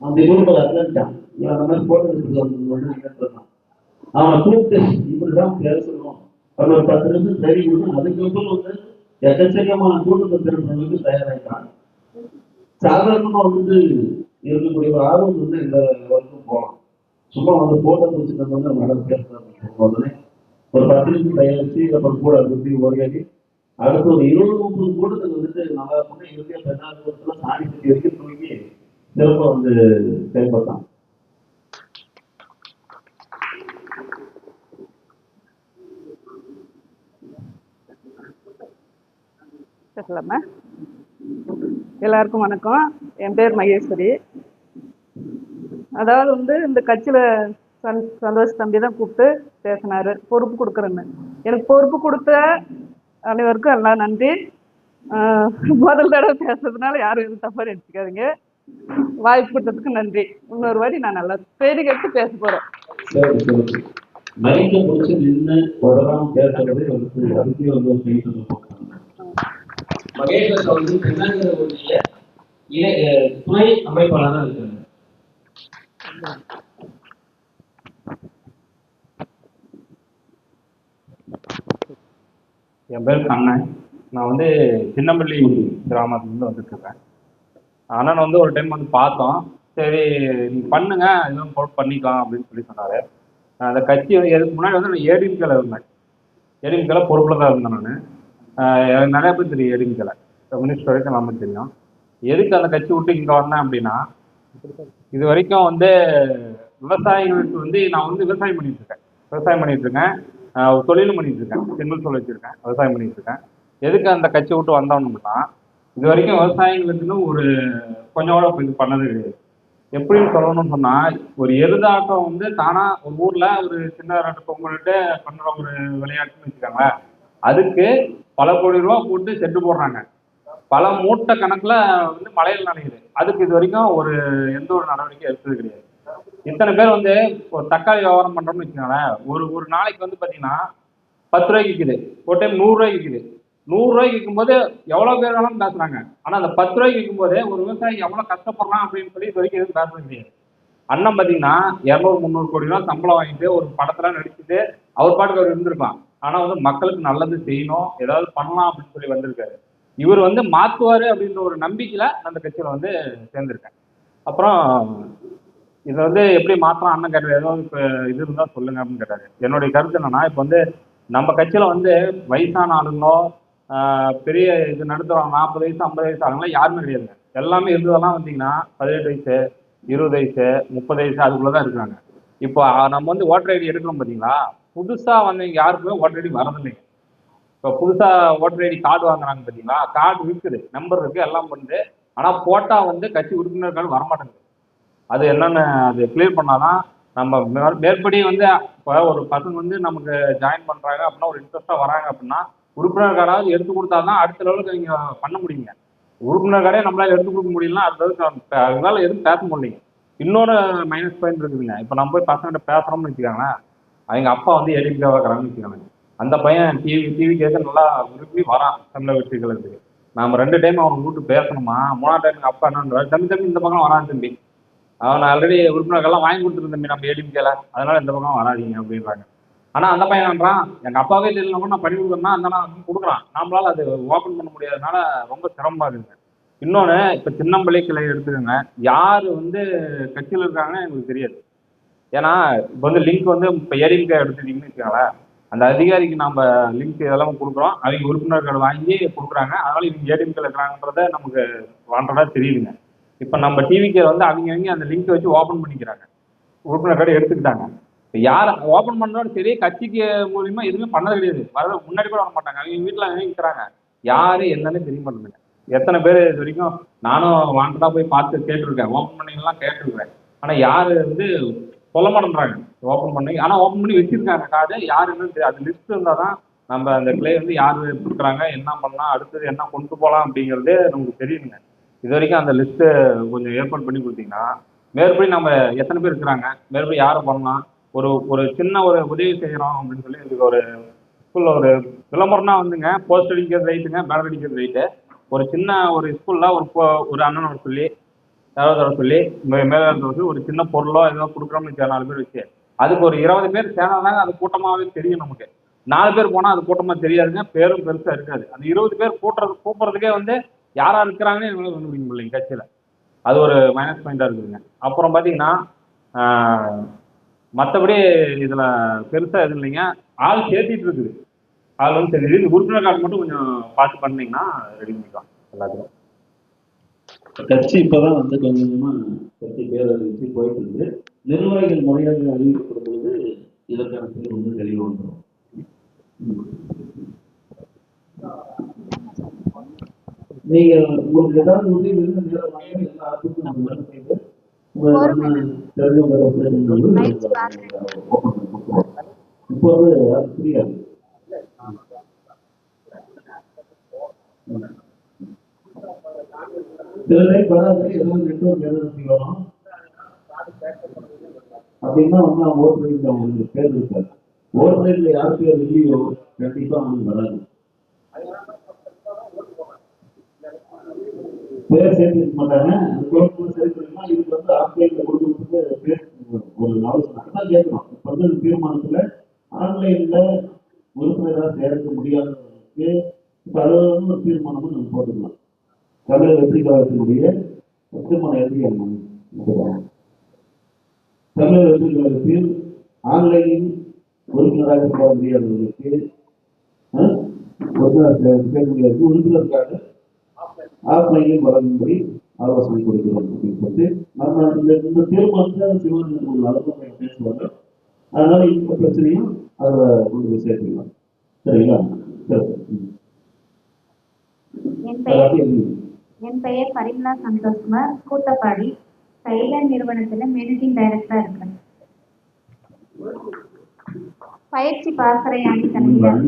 அந்த குரூப்பில் அட்லன்ட்டான் அந்த மாதிரி போட்டதுக்கு வந்து அவனை கூப்பிட்டு இப்படிதான் பேசணும் அவர் ஒரு 10 நிமிஷம் சரி கொடுக்கணும். அதுக்கப்புறம் வந்து எக்கச்சக்கமான கூட்டத்தை திருப்பங்களுக்கு தயாராகிட்டான். சாதாரணமா வந்து இருக்கக்கூடிய ஒரு ஆர்வம் வந்து இந்த வரைக்கும் போகலாம். சும்மா வந்து போட்டோ வச்சுட்டு வந்து மேடம் பேசுறாங்க உடனே ஒரு 10 நிமிஷம் தயாரிச்சு அப்புறம் கூட பற்றி ஓரியாடி அடுத்து ஒரு 20-30 கூட்டத்துக்கு வந்துட்டு நல்லா பண்ண இறுதியா 16 கூட்டத்துல சாணி கட்டி வரைக்கும் தூக்கி திரும்ப வந்து செயல்பட்டான். பேசலாமா? எல்லாருக்கும் வணக்கம். என் பேர் மகேஸ்வரி. அதாவது வந்து இந்த கட்சியில சந்தோஷ் தம்பி தான் கூப்பிட்டு பேசினாரு பொறுப்பு கொடுக்குறேன்னு. எனக்கு பொறுப்பு கொடுத்த அனைவருக்கும் எல்லாம் நன்றி. முதல் தடவை பேசுறதுனால யாரும் எதுவும் தப்பா எடுத்துக்காதீங்க. வாய்ப்பு கொடுத்ததுக்கு நன்றி. இன்னொரு வாட்டி நான் நல்லா பேடி கேட்டு பேச போறேன். மகேஸ்வர் வந்து தென்னாங்கிற துணை அமைப்பாளராக இருக்கிறாங்க. என் பேர் கண்ணன். நான் வந்து சின்னம்பள்ளி கிராமத்துலேருந்து வந்துட்டு இருக்கேன். அண்ணன் வந்து ஒரு டைம் வந்து பார்த்தோம். சரி நீ பண்ணுங்க எதுவும் போட்டு பண்ணிக்கலாம் அப்படின்னு சொல்லி சொன்னார். அந்த கட்சி எதுக்கு முன்னாடி வந்து நான் ஏடிஎம்கேல இருந்தேன். ஏடிஎம்கேல பொறுப்பில் தான் இருந்தேன் நான். எனக்கு நிறைய பேர் தெரியும் ஏடிஎம்கேல, கம்யூனிஸ்ட் வரைக்கும் எல்லாமே தெரியும். எதுக்கு அந்த கட்சி விட்டு இங்கே வந்தேன் அப்படின்னா, இது வரைக்கும் வந்து விவசாயிகளுக்கு வந்து நான் வந்து விவசாயம் பண்ணிட்டு இருக்கேன். தொழிலும் பண்ணிட்டு இருக்கேன். செங்கல் தொழில் வச்சிருக்கேன், விவசாயம் பண்ணிட்டு இருக்கேன். எதுக்கு அந்த கட்சி விட்டு வந்தோம்னா, இது வரைக்கும் விவசாயிகளுக்குன்னு ஒரு கொஞ்சம் கூட இது பண்ணது கிடையாது. எப்படின்னு சொல்லணும்னு சொன்னா, ஒரு எருதாட்டம் வந்து தானா ஒரு ஊர்ல ஒரு சின்ன ரெண்டு பொங்கல்ட்டு பண்ற ஒரு விளையாட்டுன்னு வச்சுக்காங்களேன். அதுக்கு பல கோடி ரூபா போட்டு செட்டு போடுறாங்க. பல மூட்டை கணக்குல வந்து மழையில் நனையுது. அதுக்கு இது வரைக்கும் எந்த ஒரு நடவடிக்கையும் எடுத்தது கிடையாது. இத்தனை பேர் வந்து ஒரு தக்காளி வியாபாரம் பண்றோம்னு வச்சுக்கோங்களேன். ஒரு நாளைக்கு வந்து பாத்தீங்கன்னா 10 ரூபாய்க்கு விற்குது, ஒரு டைம் 100 ரூபாய்க்கு விற்குது. 100 ரூபாய்க்கு விற்கும்போது எவ்வளவு பேர் வேணாலும் பேசுறாங்க. ஆனா அந்த 10 ரூபாய்க்கு விற்கும்போது ஒரு விவசாயி எவ்வளவு கஷ்டப்படுறான் அப்படின்னு சொல்லி இது வரைக்கும் எதுவும் பேசுறது கிடையாது. அண்ணன் பாத்தீங்கன்னா 200-300 கோடி ரூபாய் சம்பளம் வாங்கிட்டு ஒரு படத்துல நடிச்சுட்டு அவர் பாட்டுக்கு அவர் இருந்திருக்கலாம். ஆனா வந்து மக்களுக்கு நல்லது செய்யணும், ஏதாவது பண்ணலாம் அப்படின்னு சொல்லி வந்திருக்காரு. இவர் வந்து மாத்துவாரு அப்படின்ற ஒரு நம்பிக்கையில அந்த கட்சியில வந்து சேர்ந்திருக்கேன். அப்புறம் இதை வந்து எப்படி மாற்றலாம் அண்ணன் கேட்டாரு. ஏதாவது இப்போ இது இருந்தா சொல்லுங்க அப்படின்னு கேட்டாரு. என்னுடைய கருத்து என்னன்னா, இப்போ வந்து நம்ம கட்சியில வந்து வயசான ஆளுங்களோ பெரிய இது நடுத்துறவங்க 40 வயசு 50 வயசு ஆளுங்களாம் யாருமே கிடையாதுங்க. எல்லாமே இருந்ததெல்லாம் வந்தீங்கன்னா 18 வயசு 20 வயசு 30 வயசு அதுக்குள்ளதான் இருக்காங்க. இப்போ நம்ம வந்து ஓட்டர் ஐடி எடுக்கிறோம் பார்த்தீங்களா, புதுசா வந்தவங்க யாருக்குமே ஓட்டர் ஐடி வரதில்லைங்க. இப்போ புதுசா ஓட்டர் ஐடி கார்டு வாங்குறாங்க பார்த்தீங்களா, கார்டு இருக்குது, நம்பர் இருக்கு, எல்லாம் பண்ணுது. ஆனா போட்டா வந்து கட்சி உறுப்பினர் கார்டு வரமாட்டேங்குது. அது என்னன்னு அது கிளியர் பண்ணாதான் நம்ம மேற்படி வந்து இப்போ ஒரு பசங்க வந்து நமக்கு ஜாயின் பண்றாங்க அப்படின்னா, ஒரு இன்ட்ரெஸ்டா வராங்க அப்படின்னா, உறுப்பினர் கார்டாவது எடுத்து கொடுத்தாதான் அடுத்த லெவலுக்கு நீங்க பண்ண முடியுங்க. உறுப்பினர் கார்டே நம்மளால எடுத்து கொடுக்க முடியலன்னா அடுத்த லெவலுக்கு அதனால எதுவும் பேச முடியலைங்க. இன்னொரு மைனஸ் பாயிண்ட் இருக்குதுங்க. இப்போ நம்ம போய் பசங்கிட்ட பேசுறோம்னு வச்சுக்காங்களேன், அவங்க அப்பா வந்து ஏடிஎம்கே வைக்கிறாங்கன்னு வச்சுக்காங்க, அந்த பையன் டிவி கேட்க நல்லா விரும்பி வரான் தமிழக வெற்றி கழகத்துக்கு. நாம 2 டைம் அவனை கூப்பிட்டு பேசணுமா, 3ஆவது டைம் அப்பா என்னன்றாரு, தம்பி இந்த பக்கம் வரான் தம்பி, அவன் ஆல்ரெடி உறுப்பினர்கள்லாம் வாங்கி கொடுத்துருந்த தம்பி நம்ம ஏடிஎம்கேல, அதனால இந்த பக்கம் வராதீங்க அப்படின்றாங்க. ஆனா அந்த பையன் பண்றான், எங்க அப்பாவே தெரியல கூட நான் பண்ணி கொடுக்குறேன்னா அந்த நான் கொடுக்குறான், நம்மளால அது ஓப்பன் பண்ண முடியாதனால ரொம்ப சிரமமா இருக்குங்க. இன்னொன்னு, இப்ப சின்னம்பள்ளி கிளை எடுத்துக்கோங்க, யாரு வந்து கட்சியில் இருக்காங்கன்னு எங்களுக்கு தெரியாது. ஏன்னா இப்போ வந்து லிங்க் வந்து இப்போ ஏடிஎம்கே எடுத்துட்டீங்கன்னு வச்சுக்கோங்களேன், அந்த அதிகாரிக்கு நம்ம லிங்க் இதெல்லாம் கொடுக்குறோம், அவங்க உறுப்பினர் கார்டு வாங்கி கொடுக்குறாங்க, அதனால இவங்க ஏடிஎம்கேல இருக்கிறாங்கன்றத நமக்கு வாண்டடா தெரியுதுங்க. இப்போ நம்ம டிவிக்கு வந்து அவங்க அந்த லிங்க் வச்சு ஓப்பன் பண்ணிக்கிறாங்க, உறுப்பினர் கார்டு எடுத்துக்கிட்டாங்க. யார் ஓப்பன் பண்ணோன்னு சரி, கட்சிக்கு மூலியமா எதுவுமே பண்ணது கிடையாது, முன்னாடி கூட வர மாட்டாங்க, அவங்க வீட்டில் அவங்க இருக்கிறாங்க, யாரு என்னன்னு தெரிய மாட்டேங்குது. எத்தனை பேர் இது வரைக்கும் நானும் வாண்டடா போய் பார்த்து கேட்டுருக்கேன், ஓப்பன் பண்ணிங்கலாம் கேட்டுருக்கேன். ஆனால் யாரு வந்து சொல்ல மாட்டேன்றாங்க ஓப்பன் பண்ணி. ஆனால் ஓப்பன் பண்ணி வச்சிருக்காங்க கார்டு, யாரு என்னன்னு தெரியாது. அது லிஸ்ட் இருந்தால் தான் நம்ம அந்த கிளை வந்து யார் கொடுக்குறாங்க, என்ன பண்ணலாம், அடுத்தது என்ன கொண்டு போகலாம் அப்படிங்கிறதே நமக்கு தெரியுங்க. இது வரைக்கும் அந்த லிஸ்ட்டு கொஞ்சம் ஏற்பாடு பண்ணி கொடுத்தீங்கன்னா, மேற்படி நம்ம எத்தனை பேர் இருக்கிறாங்க, மேற்படி யாரை பண்ணலாம், ஒரு ஒரு சின்ன ஒரு உதவி செய்கிறோம் அப்படின்னு சொல்லி இதுக்கு ஒரு ஸ்கூலில் ஒரு விளம்பரம்னா வந்துங்க, போஸ்ட் அடிக்கிறது ரைட்டுங்க, பேனர் அடிக்கிறது ரைட்டு. ஒரு சின்ன ஒரு ஸ்கூலில் ஒரு அண்ணனோட சொல்லி யாராவது சொல்லி மேலே ஒரு சின்ன பொருளோ ஏதோ கொடுக்குறோம்னு வச்சு 4 பேர் வச்சு, அதுக்கு ஒரு 20 பேர் சேர்ந்தாதாங்க அது கூட்டமாகவே தெரியும் நமக்கு. 4 பேர் போனால் அது கூட்டமாக தெரியாதுங்க, பேரும் பெருசாக இருக்காது. அந்த 20 பேர் கூப்பிட்றதுக்கே வந்து யாரா இருக்கிறாங்கன்னு எங்களால் கண்டுபிடிக்க முடியலைங்க கட்சியில். அது ஒரு மைனஸ் பாயிண்டாக இருக்குதுங்க. அப்புறம் பார்த்தீங்கன்னா மற்றபடி இதில் பெருசாக எதுவும் இல்லைங்க, ஆள் சேர்த்திட்டு இருக்குது, ஆள் வந்து சரி, உறுப்பினர் கார்டு மட்டும் கொஞ்சம் பார்த்து பண்ணீங்கன்னா ரெடி பண்ணிக்கலாம் எல்லாத்துக்கும். கட்சி இப்பதான் வந்து கொஞ்சம் கொஞ்சமா கட்சி பேர் அறிவிச்சு போயிட்டு இருக்கு. நிர்வாகிகள் முறையாக அறிவிக்கப்படும் பொழுது இதற்கான பேர் வந்து தெளிவு வந்துடும். நீங்க உங்களுக்கு ஏதாவது உதவி எல்லா ஆர்ட்டுக்கும் நம்ம வேலை செய்து இப்போது அது புரியாது. சில டைம் வராது, ஏதாவது நெட்வொர்க் எதிர்த்து வரும் அப்படின்னா வந்து அவங்க ஓட்டு ரேட்ல அவங்களுக்கு பேர் இருக்காது. ஓட்டு ரேட்ல யார் பேர் இல்லையோ கண்டிப்பா அவங்களுக்கு வராது, பேர் சேர்த்து இருக்க மாட்டாங்க. சரி பண்ணினா இதுக்கு வந்து ஆன்லைன்ல கொடுக்கறதுக்கு பேர் ஒரு அவசியம் தான் கேட்கணும். இப்போ வந்து தீர்மானத்துல ஆன்லைன்ல உறுப்பினராக சேர்க்க முடியாதவர்களுக்கு இப்போ அது வந்து ஒரு தீர்மானமும் நம்ம போட்டுக்கலாம். தமிழக வெற்றி கழகத்தினுடைய தீர்மானம் எப்படி தமிழக வெற்றி கழகத்தில் ஆன்லைனில் உறுப்பினராக சேர முடியாதவர்களுக்கு உறுப்பினருக்காக ஆஃப்லைனில் வழங்கும்படி ஆலோசனை கொடுக்கிறோம் அப்படின்னு சொல்லிட்டு நம்ம இந்த தீர்மானத்தை சிவன் அளவு பேசுவாங்க. அதனால இந்த பிரச்சனையும் அதில் கொண்டு போய் சேர்த்துக்கலாம். சரிங்களா? என் பெயர் பரிமளா சந்தோஷ்குமார், கூட்டப்பாடி தைலண்ட் நிறுவனத்துல மேனேஜிங் டைரக்டரா இருக்கேன். பயிற்சி பாசறை அணி தலைவர்.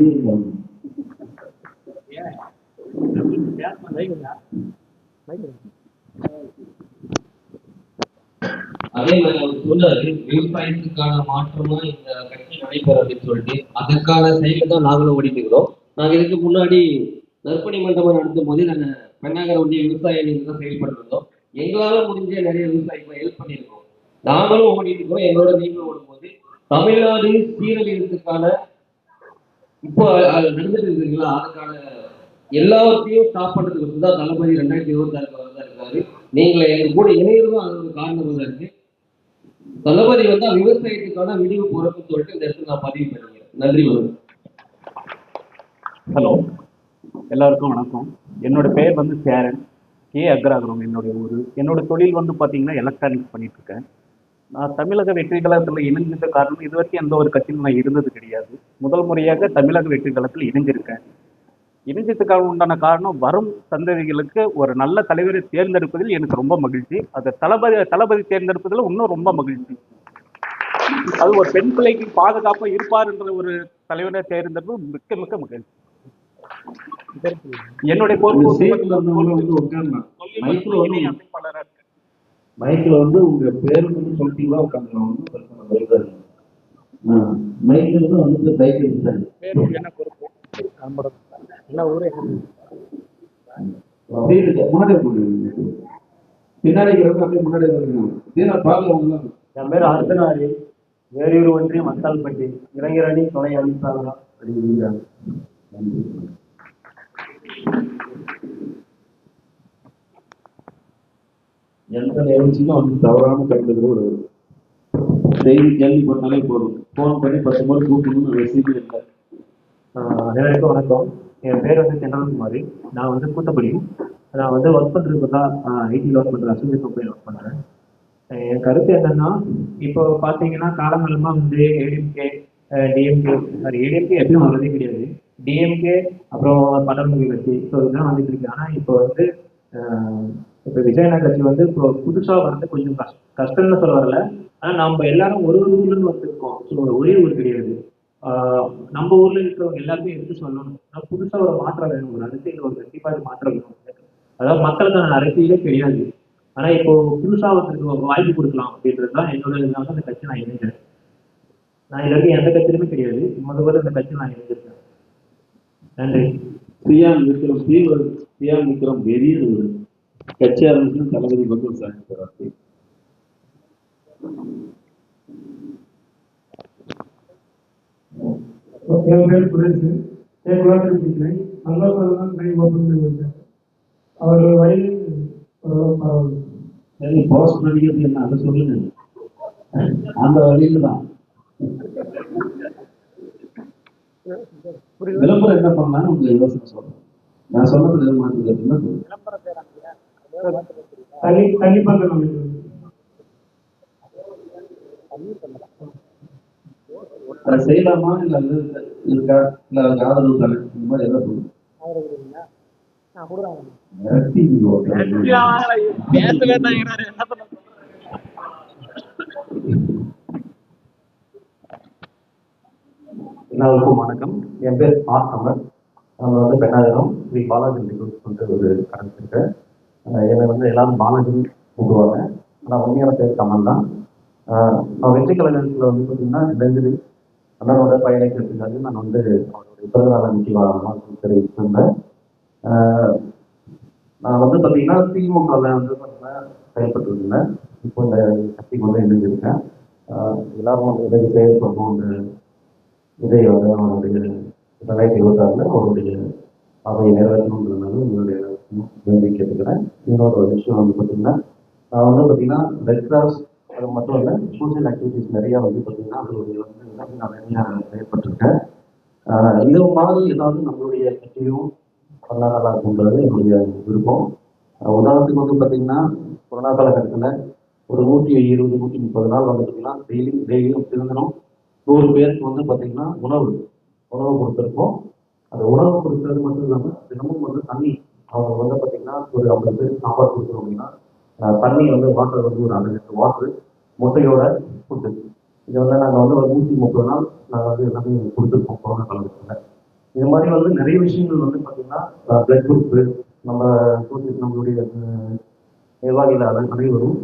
அதே மாதிரி அவர் சொன்னாரு, விவசாயத்துக்கான மாற்றமா இந்த கட்சி நடைபெறும் அப்படின்னு சொல்லிட்டு அதற்கான செயல் தான் நாங்களும் ஓடிட்டுக்கிறோம். நாங்கள் இதுக்கு முன்னாடி நற்பணி மண்டபம் நடத்தும் போது நாங்கள் பெண்ணாகர ஒன்றிய விவசாய அணியில் தான் செயல்பட்டு எங்களால முடிஞ்ச நிறைய விவசாயிகளை ஹெல்ப் பண்ணியிருக்கோம். நாங்களும் ஓடிட்டு இருக்கோம், எங்களோட நீங்களும் ஓடும்போது தமிழ்நாடு சீரழிவுக்கான இப்போ நடந்துட்டு இருக்குங்களா, அதுக்கான எல்லாத்தையும் ஸ்டாப் பண்றதுக்கு தான் தளபதி 2026 வரதான் இருக்காரு. நீங்களை எங்க கூட இணையறதும் அது ஒரு காரணமாக தான் இருக்கு. தளபதி வந்து விவசாயத்துக்கான விடிவு பொறுப்புன்னு சொல்லிட்டு இந்த இடத்துல நான் பதிவு பண்ணிக்கிறேன். நன்றி. ஹலோ, எல்லாருக்கும் வணக்கம். என்னோட பெயர் வந்து சேரன். அக்ராகிரம் என்னுடைய ஊர். என்னோட தொழில் வந்து பார்த்தீங்கன்னா எலக்ட்ரானிக்ஸ் பண்ணிட்டு இருக்கேன். நான் தமிழக வெற்றி கழகத்தில் இணைஞ்சது காரணம் இது வரைக்கும் எந்த ஒரு கட்சியிலும் நான் இருந்தது கிடையாது. முதல் முறையாக தமிழக வெற்றி கழகத்தில் இணைஞ்சிருக்கேன். இணைஞ்சதுக்காக உண்டான காரணம் வரும் சந்ததிகளுக்கு ஒரு நல்ல தலைவரை தேர்ந்தெடுப்பதில் எனக்கு ரொம்ப மகிழ்ச்சி. அதை தளபதி தேர்ந்தெடுப்பதில் இன்னும் ரொம்ப மகிழ்ச்சி. அது ஒரு பெண் பிள்ளைக்கு பாதுகாப்பாக இருப்பார் என்ற ஒரு தலைவரை தேர்ந்தெடுப்பு மிக்க மிக்க மகிழ்ச்சி. என்னுடைய மைக்ல வந்து உங்க பேரு வந்து சொல்லிட்டீங்களா உட்காந்துக்கலாம். மைக்ல வந்து பைக் எடுத்தாங்க. பின்னாடி அப்படியே முன்னாடி பாக்கலாம். என் பேர் அர்த்தநாரி. வேலூர் ஒன்றியம் மத்தால்பட்டி இளைஞரணி துணை அமைப்பாளர் அப்படிங்கிறாங்க. எந்த நிகழ்ச்சிக்கும் வந்து தவறாம கலந்துக்கிற ஒரு செய்தி கேள்விப்பட்டாலே போதும். போன் பண்ணி 10 முறை கூப்பிடணும்னு அவசியமே இல்லை. அனைவருக்கும் வணக்கம். என் பேர் வந்து சென்னகுமாரி. நான் வந்து கூத்தப்படி. நான் வந்து ஒர்க் பண்ணுறது தான் ஐடியில் ஒர்க் பண்ணுறேன். அசோசியேட் கம்பெனியில் ஒர்க் பண்ணுறேன். என் கருத்து என்னன்னா, இப்போ பார்த்தீங்கன்னா காலங்காலமாக வந்து ஏடிஎம்கே எப்பயும் வர்றதே கிடையாது. டிஎம்கே அப்புறம் படர்முகி கட்சி ஸோ இதெல்லாம் வந்துட்டு இருக்கு. ஆனால் இப்போ வந்து இப்போ விஜயநா கட்சி வந்து இப்போ புதுசாக வந்து கொஞ்சம் கஷ்டம்னு சொல்ல வரல. ஆனால் நம்ம எல்லாரும் ஒரு ஊர்லேருந்து வந்துருக்கோம். ஸோ ஒரே ஊர் கிடையாது. நம்ம ஊர்ல இருக்கிறவங்க எல்லாத்தையும் எடுத்து சொல்லணும். ஆனால் புதுசாக ஒரு மாற்றம் வேணும். ஒரு அரசியல் ஒரு கண்டிப்பாக மாற்றம் வேணும். அதாவது மக்களுக்கான அரசியலே கிடையாது. ஆனால் இப்போ புதுசாக ஒருத்தருக்கு வாய்ப்பு கொடுக்கலாம் அப்படின்றது தான் என்னோட இதனால அந்த கட்சி நான் இணைஞ்சேன். நான் இது வரைக்கும் எந்த கட்சியிலுமே கிடையாது. முதல்ல இந்த கட்சி நான் இணைஞ்சிருக்கேன். நன்றி. சியான் விக்ரம் பெரிய ஒரு கட்சி ஆரம்பிச்சு தளபதி மட்டும் சாதிக்கிறார். என் பேர் குரேசு. என் குலாட்டிருக்கிறேன். நல்லா தான் கை ஓப்பன் பண்ணி வச்சேன். அவர் வயது போஸ்ட் நடிக்கிறது என்ன அதை சொல்லுங்க. அந்த வழியில தான் விளம்பரம் என்ன பண்ணலான்னு உங்க யோசனை சொல்றேன். நான் சொன்னது எது மாற்றி கண்டிப்பாக அதை செய்யலாமா இல்ல இருக்கா இல்ல அதுக்கு ஆதரவு தர இந்த மாதிரி எதாவது சொல்லுங்க. எல்லாருக்கும் வணக்கம். என் பேர் ஆசமர். நம்ம வந்து பெண்ணாயிரம் ஸ்ரீ பாலாஜி சொல்லிட்டு ஒரு கடைச்சிருக்கேன். என்னை வந்து எல்லாரும் பாலாஜி கூப்பிடுவாங்க. ஆனால் உண்மையான பேர் கமல் தான். நான் வெற்றி கலைஞர்கள் வந்து பார்த்தீங்கன்னா இளைஞர் அண்ணனோட பயணிக்கிறதுக்காக நான் வந்து அவருடைய பிறந்தநாள் அன்னைக்கு வாழ்த்து தெரிவித்திருந்தேன். நான் வந்து பார்த்தீங்கன்னா திமுகவில் வந்து பார்த்தீங்கன்னா செயல்பட்டு இருந்தேன். இப்போ இந்த கட்சிக்கு வந்து இணைஞ்சிருக்கேன். எல்லாரும் வந்து இதை செயல்படணும். இந்த இதை வந்து அவருடைய 2026 அவருடைய அவையை நிறைவேற்றணுன்றதுனால உங்களுடைய வேண்டி கேட்டுக்கிறேன். இன்னொரு விஷயம் வந்து பார்த்தீங்கன்னா நான் வந்து பார்த்தீங்கன்னா ரெட் கிராஸ் அது மட்டும் இல்லை சோசியல் ஆக்டிவிட்டிஸ் நிறையா வந்து பார்த்தீங்கன்னா அதனுடைய வந்து நான் நிறையா செயல்பட்டிருக்கேன். இது மாதிரி ஏதாவது நம்மளுடைய கட்சியும் பண்ணால் நல்லா இருக்குன்றது என்னுடைய விருப்பம். உதாரணத்துக்கு வந்து பார்த்தீங்கன்னா கொரோனா காலகட்டத்தில் ஒரு 120 130 நாள் வந்து பார்த்தீங்கன்னா டெய்லியும் திருந்தணும் 100 பேருக்கு வந்து பார்த்தீங்கன்னா உணவு கொடுத்துருக்கோம். அந்த உணவு கொடுக்கறது மட்டும் இல்லாமல் தினமும் வந்து தண்ணி அவங்க வந்து பார்த்தீங்கன்னா ஒரு 50 பேருக்கு சாப்பாடு கொடுக்கணும் அப்படின்னா தண்ணி வந்து வாட்டர் வந்து ஒரு 100 லிட்டர் வாட்ரு முட்டையோட ஃபுட்டு இதை வந்து நாங்கள் வந்து ஒரு 130 நாள் நாங்கள் வந்து எல்லாமே கொடுத்துருக்கோம் கொரோனா காலகட்டத்தில். இது மாதிரி வந்து நிறைய விஷயங்கள் வந்து பார்த்தீங்கன்னா பிளட் குரூப்பு நம்மளுடைய நிர்வாகிகள் அனைவரும்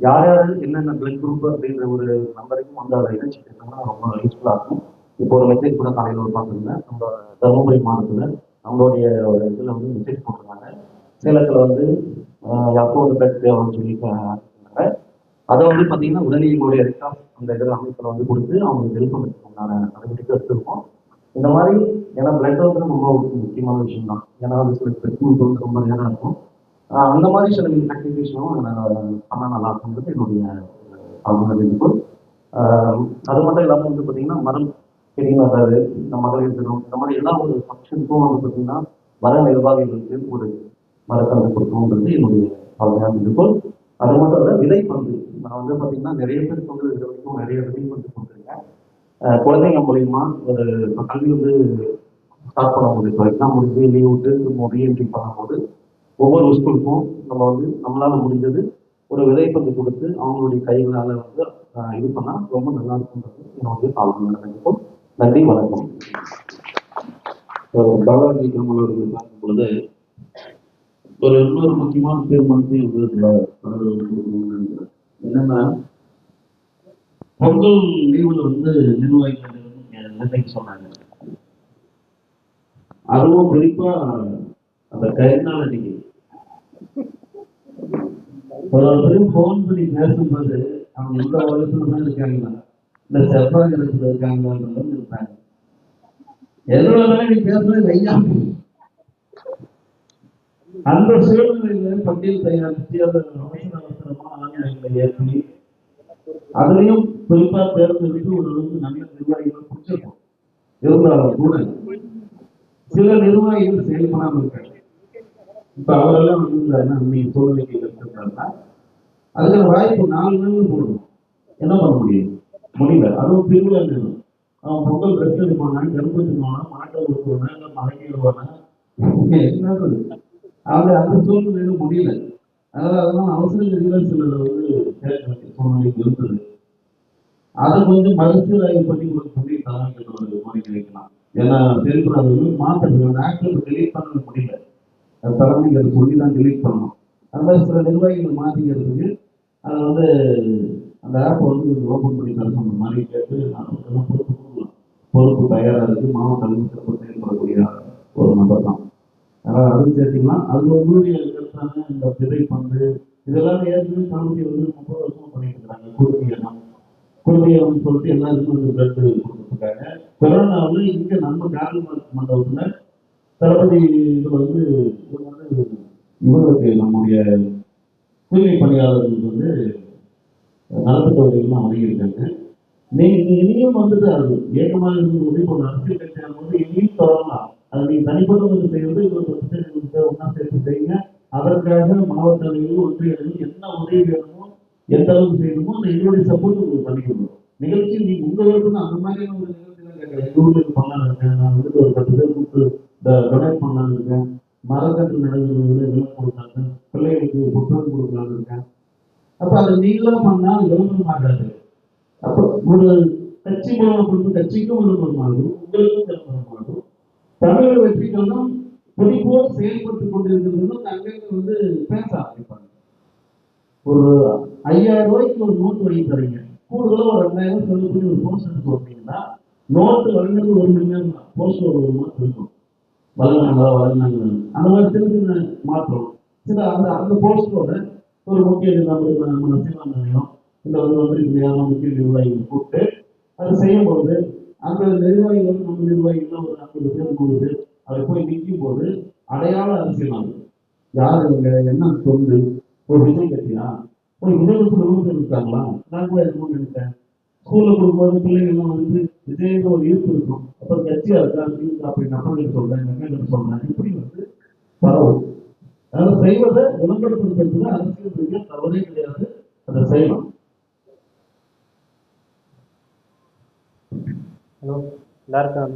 யார் யார் என்னென்ன பிளட் குரூப் அப்படின்ற ஒரு நம்பரையும் வந்து அதை இணைச்சிக்கிட்டோம்னா ரொம்ப யூஸ்ஃபுல்லாக இருக்கும். இப்போ ஒரு மெசேஜ் கூட காலையில் ஒரு பார்த்துருந்தேன். நம்ம தருமபுரி மாவட்டத்தில் நம்மளுடைய ஒரு இதில் வந்து மெசேஜ் போட்டிருந்தாங்க. சேலத்தில் வந்து அப்போ ஒரு பிளட் தேவைன்னு சொல்லி அதை வந்து பார்த்தீங்கன்னா உடனடியுடைய ரெக்கார்ட் அந்த இதில் அமைப்பில் வந்து கொடுத்து அவங்களுக்கு ஹெல்ப் பண்ணிருக்கோம். நடவடிக்கை எடுத்துருக்கோம். இந்த மாதிரி ஏன்னா பிளட் வந்து ரொம்ப முக்கியமான விஷயம் தான். ஏன்னா அது சில பிளட் வந்து ரொம்ப நேரம் இருக்கும். அந்த மாதிரி சில ஆக்டிவிட்டீஸும் பண்ணால் நல்லா இருக்குன்றது என்னுடைய வேண்டுகோள். அது மட்டும் இல்லாமல் வந்து பார்த்தீங்கன்னா மரம் செடியும் வராது, இந்த மகளிர் தினம் இந்த மாதிரி எல்லா ஒரு ஃபங்க்ஷனுக்கும் வந்து பார்த்தீங்கன்னா வர நிர்வாகிகளுக்கு ஒரு மரக்கன்று கொடுக்கணுன்றது என்னுடைய கவலையாக இருக்கும். அது மட்டும் இல்லை, விதைப்பந்து நான் வந்து பார்த்தீங்கன்னா நிறைய பேருக்கு வந்து இது வரைக்கும் நிறைய விதைப்பந்து கொடுத்துருக்கேன். குழந்தைங்க மூலியமா ஒரு கல்வி வந்து ஸ்டார்ட் பண்ணும்போது இப்போ எக்ஸாம் முடிஞ்சு லீவ் விட்டு ரீஎன்ட்ரி பண்ணும்போது ஒவ்வொரு ஸ்கூலுக்கும் நம்ம வந்து நம்மளால முடிஞ்சது ஒரு விதைப்பந்து கொடுத்து அவங்களுடைய கைகளால் வந்து இது பண்ணால் ரொம்ப நல்லா இருக்குன்றது என்னுடைய ஆலோசனை. நன்றி, வணக்கம். பாலாஜி கமலவர்கள் பார்க்கும் பொழுது ஒரு இன்னொரு முக்கியமான தீர்மானத்தையும் என்னன்னா, பொங்கல் லீவுல வந்து நிர்வாகிகள் நிர்ணயிக்க சொன்னாங்க. அதுவும் குறிப்பா அந்த கைநாள் அன்னைக்கு ஒரு போன் பண்ணி பேசும்போது அவங்க எந்த வயசுல தான் இருக்காங்களா இந்த செவ்வாய் கிரகத்துல இருக்காங்களான்னு இருப்பாங்க. எதுவாக நீ பேசுறது வையா, அந்த சூழ்நிலையில பட்டியல் தயாரிச்சு அதை அவசர அவசரமா ஆணையங்களை ஏற்றி அதுலயும் குறிப்பா தேர்ந்தெடுத்து ஓரளவுக்கு நல்ல நிர்வாகிகள் பிடிச்சிருக்கோம். இருந்தாலும் கூட சில நிர்வாகிகள் செயல்படாமல் இருக்காங்க. இப்ப அவரெல்லாம் வந்து நீங்க சூழ்நிலைக்கு எடுத்துட்டாருன்னா அதுக்கான வாய்ப்பு 4 நாள் போடணும். என்ன பண்ண முடியும்? முடியல. அதுவும் திருவிழா நேரம். அவன் பொங்கல் ட்ரெஸ் எடுப்பானா, கரும்பு மாட்டை ஊற்றுவானா, இல்லை மலைக்கு வருவானா, என்னது அவங்க அந்த சூழ்நிலையில முடியல. அதனால அதெல்லாம் அவசர நிலையில சிலர் வந்து கேட்க சூழ்நிலைக்கு இருந்தது. அதை கொஞ்சம் மறுசீராய்வு பண்ணி ஒரு சொல்லி தலைமைக்கு ஒரு கோரிக்கை வைக்கலாம். ஏன்னா செயல்படாதவங்க மாற்றுறது ஆக்டிவ் டெலீட் பண்ண முடியல. அது தலைமைக்கு அதை சொல்லி தான் டெலீட் பண்ணணும். அந்த மாதிரி சில நிர்வாகிகள் மாற்றிக்கிறதுக்கு அதை வந்து அந்த ஆப்பை வந்து ஓப்பன் பண்ணி தர சொன்ன மாதிரி கேட்டு அதெல்லாம் பொறுப்பு தயாராக இருக்கு. மாவட்ட சிறப்பு செயல்படக்கூடிய ஒரு நபர் தான். அதனால் அது சேர்த்திக்கலாம். அது உங்களுடைய கருத்தான இந்த விதை பந்து இதெல்லாம் ஏற்கனவே காமெடி வந்து 30 வருஷமா பண்ணிட்டு இருக்கிறாங்க. குருதியம் சொல்லிட்டு எல்லாருக்கும் வந்து பிளட் கொடுத்துருக்காங்க. கொரோனாவில் இங்கே நம்ம கார்ல் மண்டபத்தில் தளபதி இதில் வந்து இவங்களுக்கு நம்முடைய தூய்மை பணியாளர்களுக்கு வந்து நலத்திட்டவர்கள்லாம் வழங்கியிருக்காங்க. நீங்க இனியும் வந்துட்டு அது ஏகமாக இருக்கும்போது இப்போ ஒரு அரசியல் கட்சியான போது இனியும் தொடரலாம். அது நீங்க தனிப்பட்ட வந்து செய்வது ஒன்றா சேர்த்து செய்யுங்க. அதற்காக மாவட்ட அளவில் ஒன்றிய அளவில் என்ன உதவி வேணுமோ எந்த அளவுக்கு செய்யணுமோ அந்த எங்களுடைய சப்போர்ட் உங்களுக்கு பண்ணிக்கணும். நிகழ்ச்சி நீங்க உங்க ஊருக்கு அந்த மாதிரியான ஒரு நிகழ்ச்சியெல்லாம் கேட்கறேன். எங்க ஊர்ல பண்ணலான்னு இருக்கேன். நான் வந்து ஒரு 10 பேர் கொடுத்து டொனேட் பண்ணலான்னு இருக்கேன். மரக்கன்று நடக்கிறது விளக்கு கொடுத்தாங்க. பிள்ளைகளுக்கு புத்தகம் கொடுக்கலான்னு இருக்கேன். அப்ப அதை நீங்களும் பண்ணா விளம்பரம் ஆகாது. அப்போ ஒரு கட்சி மூலம் கொடுத்து கட்சிக்கும் விளம்பரமாகும், உங்களுக்கும் விளம்பரமாகும். தமிழக வெற்றிகளும் குறிப்போடு செயல்பட்டு கொண்டிருக்கிறது அங்கங்க வந்து பேச ஆரம்பிப்பாங்க. ஒரு 5000 ரூபாய்க்கு ஒரு நோட்டு வாங்கி தரீங்க, கூடுதலாக ஒரு 2000 செலவு பண்ணி ஒரு போஸ்டர் போட்டீங்கன்னா நோட்டு வழங்குறது 1 மணி நேரம் தான். போஸ்டர் ஒரு மாதம் இருக்கும். வழங்கினாங்க அந்த மாதிரி சின்ன சின்ன மாற்றம். சில அந்த போஸ்டரோட ஒரு முக்கிய நம்ம சிவநிலையம் இந்த வந்திருக்கிற முக்கிய நிர்வாகிகள் கூப்பிட்டு அதை செய்யும்போது அந்த நிர்வாகிகள் நம்ம நிர்வாகிகள் ஒரு 50 பேர் 100 பேர் அதை போய் நிற்கும் போது அடையாள அரசியல் யார் இவங்க என்ன தொண்டு ஒரு விஜய் கட்சியா ஒரு விஜயத்தில் ஊருக்கு இருக்காங்களா நான் கூட இருக்கணும்னு நினைச்சேன். ஸ்கூல்ல கொடுக்கும்போது பிள்ளைங்கள்லாம் வந்து விஜய்க்கு ஒரு ஈர்ப்பு இருக்கும். அப்புறம் கட்சியா இருக்கா அப்படி நம்பர்கள் சொல்றேன் நன்மைகள் சொல்றேன் இப்படி வந்து பரவும். அதாவது செய்வதை விளம்பரப்படுத்துறதுல அரசியல் ரீதியா தவறே கிடையாது. அதை செய்யலாம். ஹலோ, எல்லாருக்கும்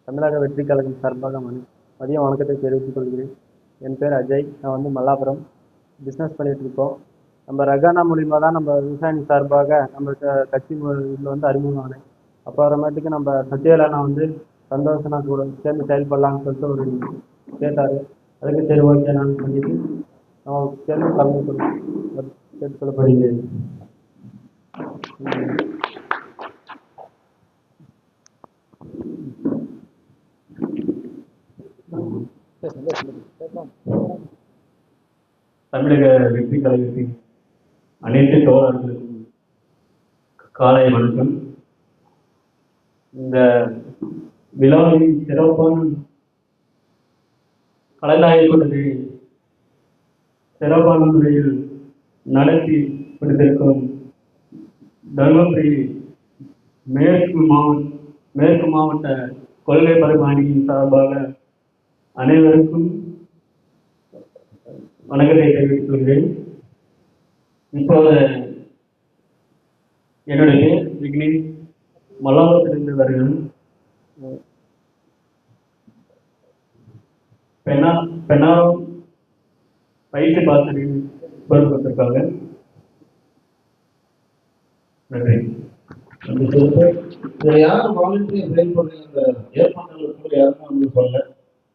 தமிழக வெற்றி கழகம் சார்பாக மதிய வணக்கத்தை தெரிவித்துக் கொள்கிறேன். என் பேர் அஜய். நான் வந்து மல்லாபுரம் பிஸ்னஸ் பண்ணிட்டு இருக்கோம். நம்ம ரகானா மூலிமா தான் நம்ம விவசாயி சார்பாக நம்ம கட்சி இதில் வந்து அறிமுகமானேன். அப்புறமேட்டுக்கு நம்ம சத்யாலனா வந்து சந்தோஷனா கூட சேர்ந்து செயல்படலாம்னு சொல்லிட்டு ஒரு கேட்டார். அதுக்கு சரி ஓகே நான் பண்ணிட்டு நான் சேர்ந்து கலந்து கேட்டுக்கொள்ளப்படுகிறேன். தமிழக வெற்றி கழகத்தின் அனைத்து தோழர்களுக்கும் காலை வணக்கம். இந்த விழாவின் சிறப்பான கலந்தாய்வு சிறப்பான முறையில் நடத்தி கொடுத்திருக்கும் தருமபுரி மேற்கு மாவட்ட கொள்கை பரப்பு அணியின் சார்பாக அனைவருக்கும் வணக்கத்தை தெரிவித்துக் கொள்கிறேன். இப்போது என்னுடைய பேர் விக்னேஷ், மல்லாபுரத்திலிருந்து வருகிறேன். பெண்ணாரம் பயிற்சி பாசனையில் பொறுப்பேற்றிருக்காங்க. நன்றி. யாரும் வாலண்டியர் செயல்படுற ஏற்பாடுகளுக்கு யாருக்கும் வந்து சொல்ல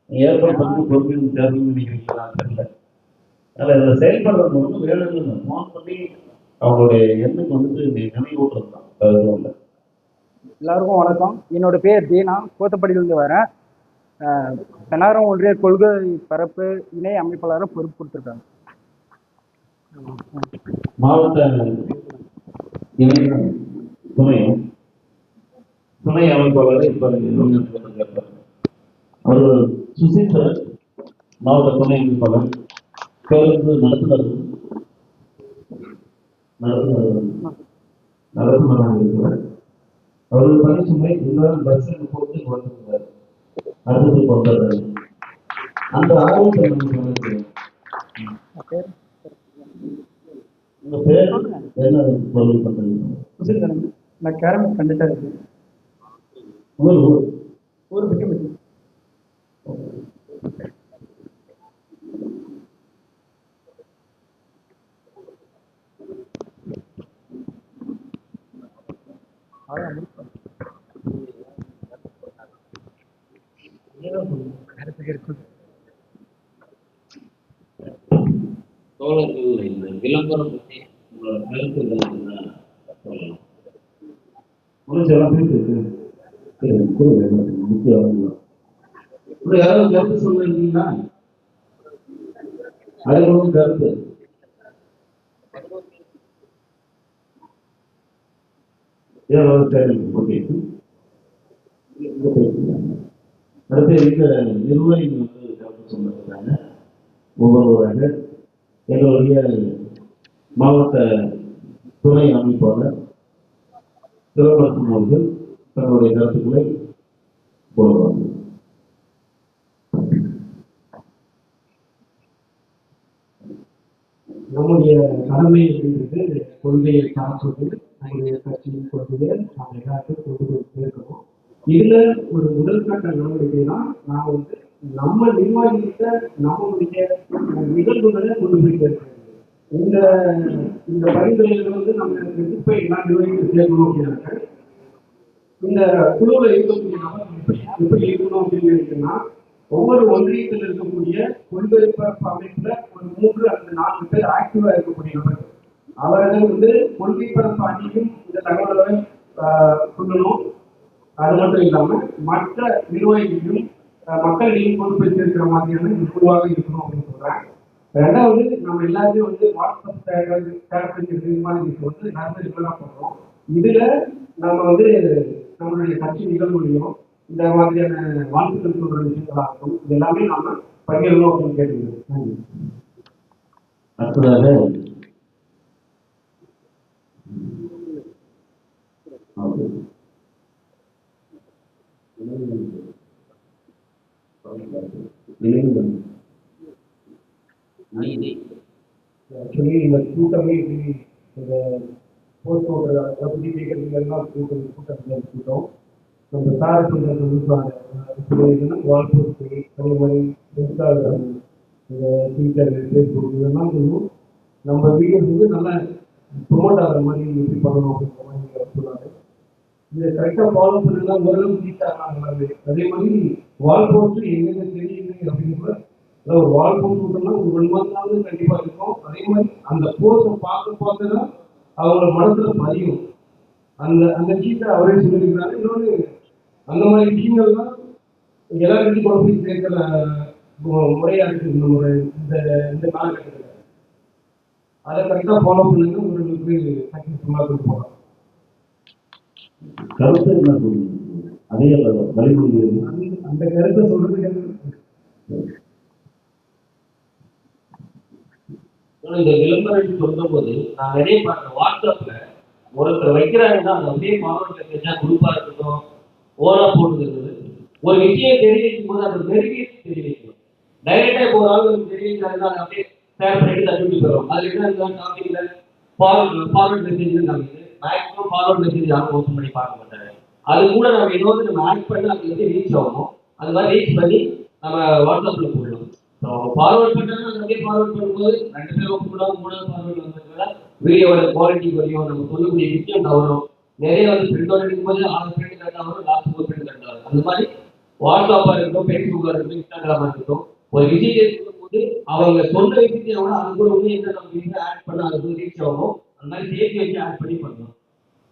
ஏற்பாடு பண்ணி பொறுப்பு தேர்வு நினைக்கிறீங்களா தெரியல. அதில் இதில் செயல்படுறது வந்து வேலைகள் ஃபோன் பண்ணி அவங்களுடைய எண்ணுக்கு வந்து நினைவூட்டுறது தான், அதுவும் இல்லை. எல்லாருக்கும் வணக்கம். என்னோட பேர் தீனா, கோத்தப்படியிலிருந்து வரேன். பெண்ணாரம் ஒன்றிய கொள்கை பரப்பு இணை அமைப்பாளராக பொறுப்பு கொடுத்துருக்காங்க. மாவட்ட துணை அமைப்பாளர் இப்ப அவர் சுசீந்திரன், மாவட்ட துணை அமைப்பாளர், பேருந்து நடத்துனர் இருக்கிறார். அவரது பணி சுமை இதுதான் பஸ்ஸுக்கு போட்டு வந்துருக்கிறார். அடுத்தது போன்றது அந்த ஆர்வத்தை உங்க பேர் என்ன தொழில் பண்றீங்க? நான் கேரம் கண்டிப்பா இருக்கேன். ஊர் பற்றி தோழர்கள் இந்த விளம்பரம் பற்றி உங்களோட கருத்துக்கள் சொல்லலாம். யாராவது கருத்து சொல்றீங்களா? அதுவும் கருத்து அடுத்து இந்த நிர்வாகிகள் வந்து கருத்து சொல்லிருக்காங்க. ஒவ்வொருவராக எங்களுடைய மாவட்ட துணை அமைப்பாளர் சிவபாசன் அவர்கள் தங்களுடைய கருத்துக்களை போடுவார்கள். நம்முடைய கடமை அப்படின்றது கொள்கையை காப்பது, நம்முடைய கட்சியின் கொள்கையை நாம் எல்லாருக்கும் கொண்டு போய் இருக்கணும். இதுல ஒரு முதல்கட்ட நடவடிக்கை தான் நாம் வந்து நம்ம நிர்வாகித்த நம்மளுடைய நிகழ்வுகளை கொண்டு போய் சேர்க்க வேண்டும். இந்த பரிந்துரைகளை வந்து நம்ம எதிர்ப்பை எல்லாம் நிர்வாகித்து சேர்க்கணும் அப்படின்னாக்க இந்த குழுவில் இருக்கக்கூடிய நபர் எப்படி இருக்கணும் அப்படின்னு இருக்குன்னா, ஒவ்வொரு ஒன்றியத்தில் இருக்கக்கூடிய கொள்கை பரப்பு அமைப்புல ஒரு 3 அல்லது 4 பேர் ஆக்டிவா இருக்கக்கூடிய நபர்கள், அவர்கள் வந்து கொள்கை பரப்பு அணியும் இந்த தகவல்களை சொல்லணும். அது மட்டும் இல்லாம மற்ற நிர்வாகிகளையும் மக்களையும் கொண்டு போய் சேர்க்கிற மாதிரியான குழுவாக இருக்கணும் அப்படின்னு சொல்றாங்க. ரெண்டாவது, நம்ம எல்லாருமே வந்து வாட்ஸ்அப் தேவைப்படுகிறது இது மாதிரி வந்து எல்லாருமே ரெகுலரா பண்றோம். இதுல நம்ம வந்து நம்மளுடைய கட்சி நிகழ்வுகளையும் இந்த மாதிரியான வாழ்த்துக்கள் சொல்ற விஷயங்களாகட்டும் இது எல்லாமே நாம பகிரணும் அப்படின்னு கேட்டுக்கிறோம். அடுத்ததாக ஆக்சுவலி இந்த கூட்டமே இந்த போஸ்ட் பற்றி கேட்கறதுலாம் கூட்டம் நம்ம சார் சொல்றாங்க. வாட்ஸ்அப் அதே மாதிரி இன்ஸ்டாகிராம், இந்த ட்விட்டர், ஃபேஸ்புக் இதெல்லாம் கொஞ்சம் நம்ம வீடியோஸ் வந்து நல்லா ப்ரொமோட் ஆகிற மாதிரி எப்படி பண்ணணும் அப்படிங்கிற மாதிரி சொன்னாங்க. இதை கரெக்டாக ஃபாலோ பண்ணா ஓரளவுக்கு ரீச் ஆகலாம். அதே மாதிரி வால் போஸ்ட் எங்கெங்க தெரியுது அப்படின்னு கூட ஒரு வால் போஸ்ட் விட்டோம்னா ஒரு 1 மந்த்தாவது கண்டிப்பாக இருக்கும். அதே மாதிரி அந்த போஸ்ட்டை பார்க்க தான் அவங்களோட மனசுல பதியும். அந்த விஷயத்தை அவரே சொல்லியிருக்கிறாங்க. இன்னொன்று, அந்த மாதிரி விஷயங்கள் தான் எல்லாருக்கும் கொண்டு போய் சேர்க்கிற முறையா இருக்கு இந்த காலகட்டத்தில். அதை கரெக்டாக ஃபாலோ பண்ணுங்க, உங்களுக்கு சக்ஸஸ்ஃபுல்லாக கொண்டு போகலாம். கருத்து என்ன சொல்லுங்க, அதே வழிமொழி அந்த கருத்தை சொல்றதுக்கு இந்த விளம்பரம் சொல்லும் போது நான் நிறைய பார்க்குறேன். வாட்ஸ்அப்ல ஒருத்தர் வைக்கிறாங்கன்னா அது அப்படியே மாவட்ட பேசா குரூப்பா இருக்கட்டும், ஓரா போட்டுக்கிறது, ஒரு விஷயம் தெரிய வைக்கும் போது அந்த நெருங்கிய தெரிய வைக்கணும். டைரக்டா இப்போ ஒரு ஆள் நமக்கு தெரிவிக்கிறாங்க அதை அப்படியே ஷேர் பண்ணிட்டு தள்ளி போயிடும். அதுல என்ன டாபிக்ல ஃபார்வர்ட் மெசேஜ் காமிக்குது. மேக்ஸிமம் ஃபார்வர்ட் மெசேஜ் யாரும் ஓப்பன் பண்ணி பார்க்க மாட்டாங்க. அது கூட நம்ம இன்னொரு நம்ம ஆட் பண்ணி அது வந்து ரீச் ஆகும். அது மாதிரி ரீச் பண்ணி நம்ம வாட்ஸ்அப்ல போடலாம். ஃபார்வர்ட் பண்ணா அப்படியே ஃபார்வர்ட் பண்ணும்போது 2 பேர் ஓப்பன் பண்ணுவாங்க, 3 ஃபார்வர்ட் வந்ததுனால வீடியோட குவாலிட்டி குறையும், நம்ம சொல்லக்கூடிய விஷயம் தவறும். நிறைய வந்து பிரிண்ட் அவுட் எடுக்கும்போது 6 பிரிண்ட் கரெக்டாக வரும், லாஸ்ட் 1 பிரிண்ட் கரெக்டாக வரும். அந்த மாதிரி வாட்ஸ்அப்பா இருக்கட்டும், ஃபேஸ்புக்கா இருக்கட்டும், இன்ஸ்டாகிராமா இருக்கட்டும், ஒரு விஷயத்தை சொல்லும்போது அவங்க சொன்ன விஷயத்தை விட அது கூட வந்து என்ன நம்ம விஷயம் ஆட் பண்ண அது ரீச் ஆகும். அந்த மாதிரி சேர்த்து வச்சு ஆட் பண்ணி பண்ணலாம்.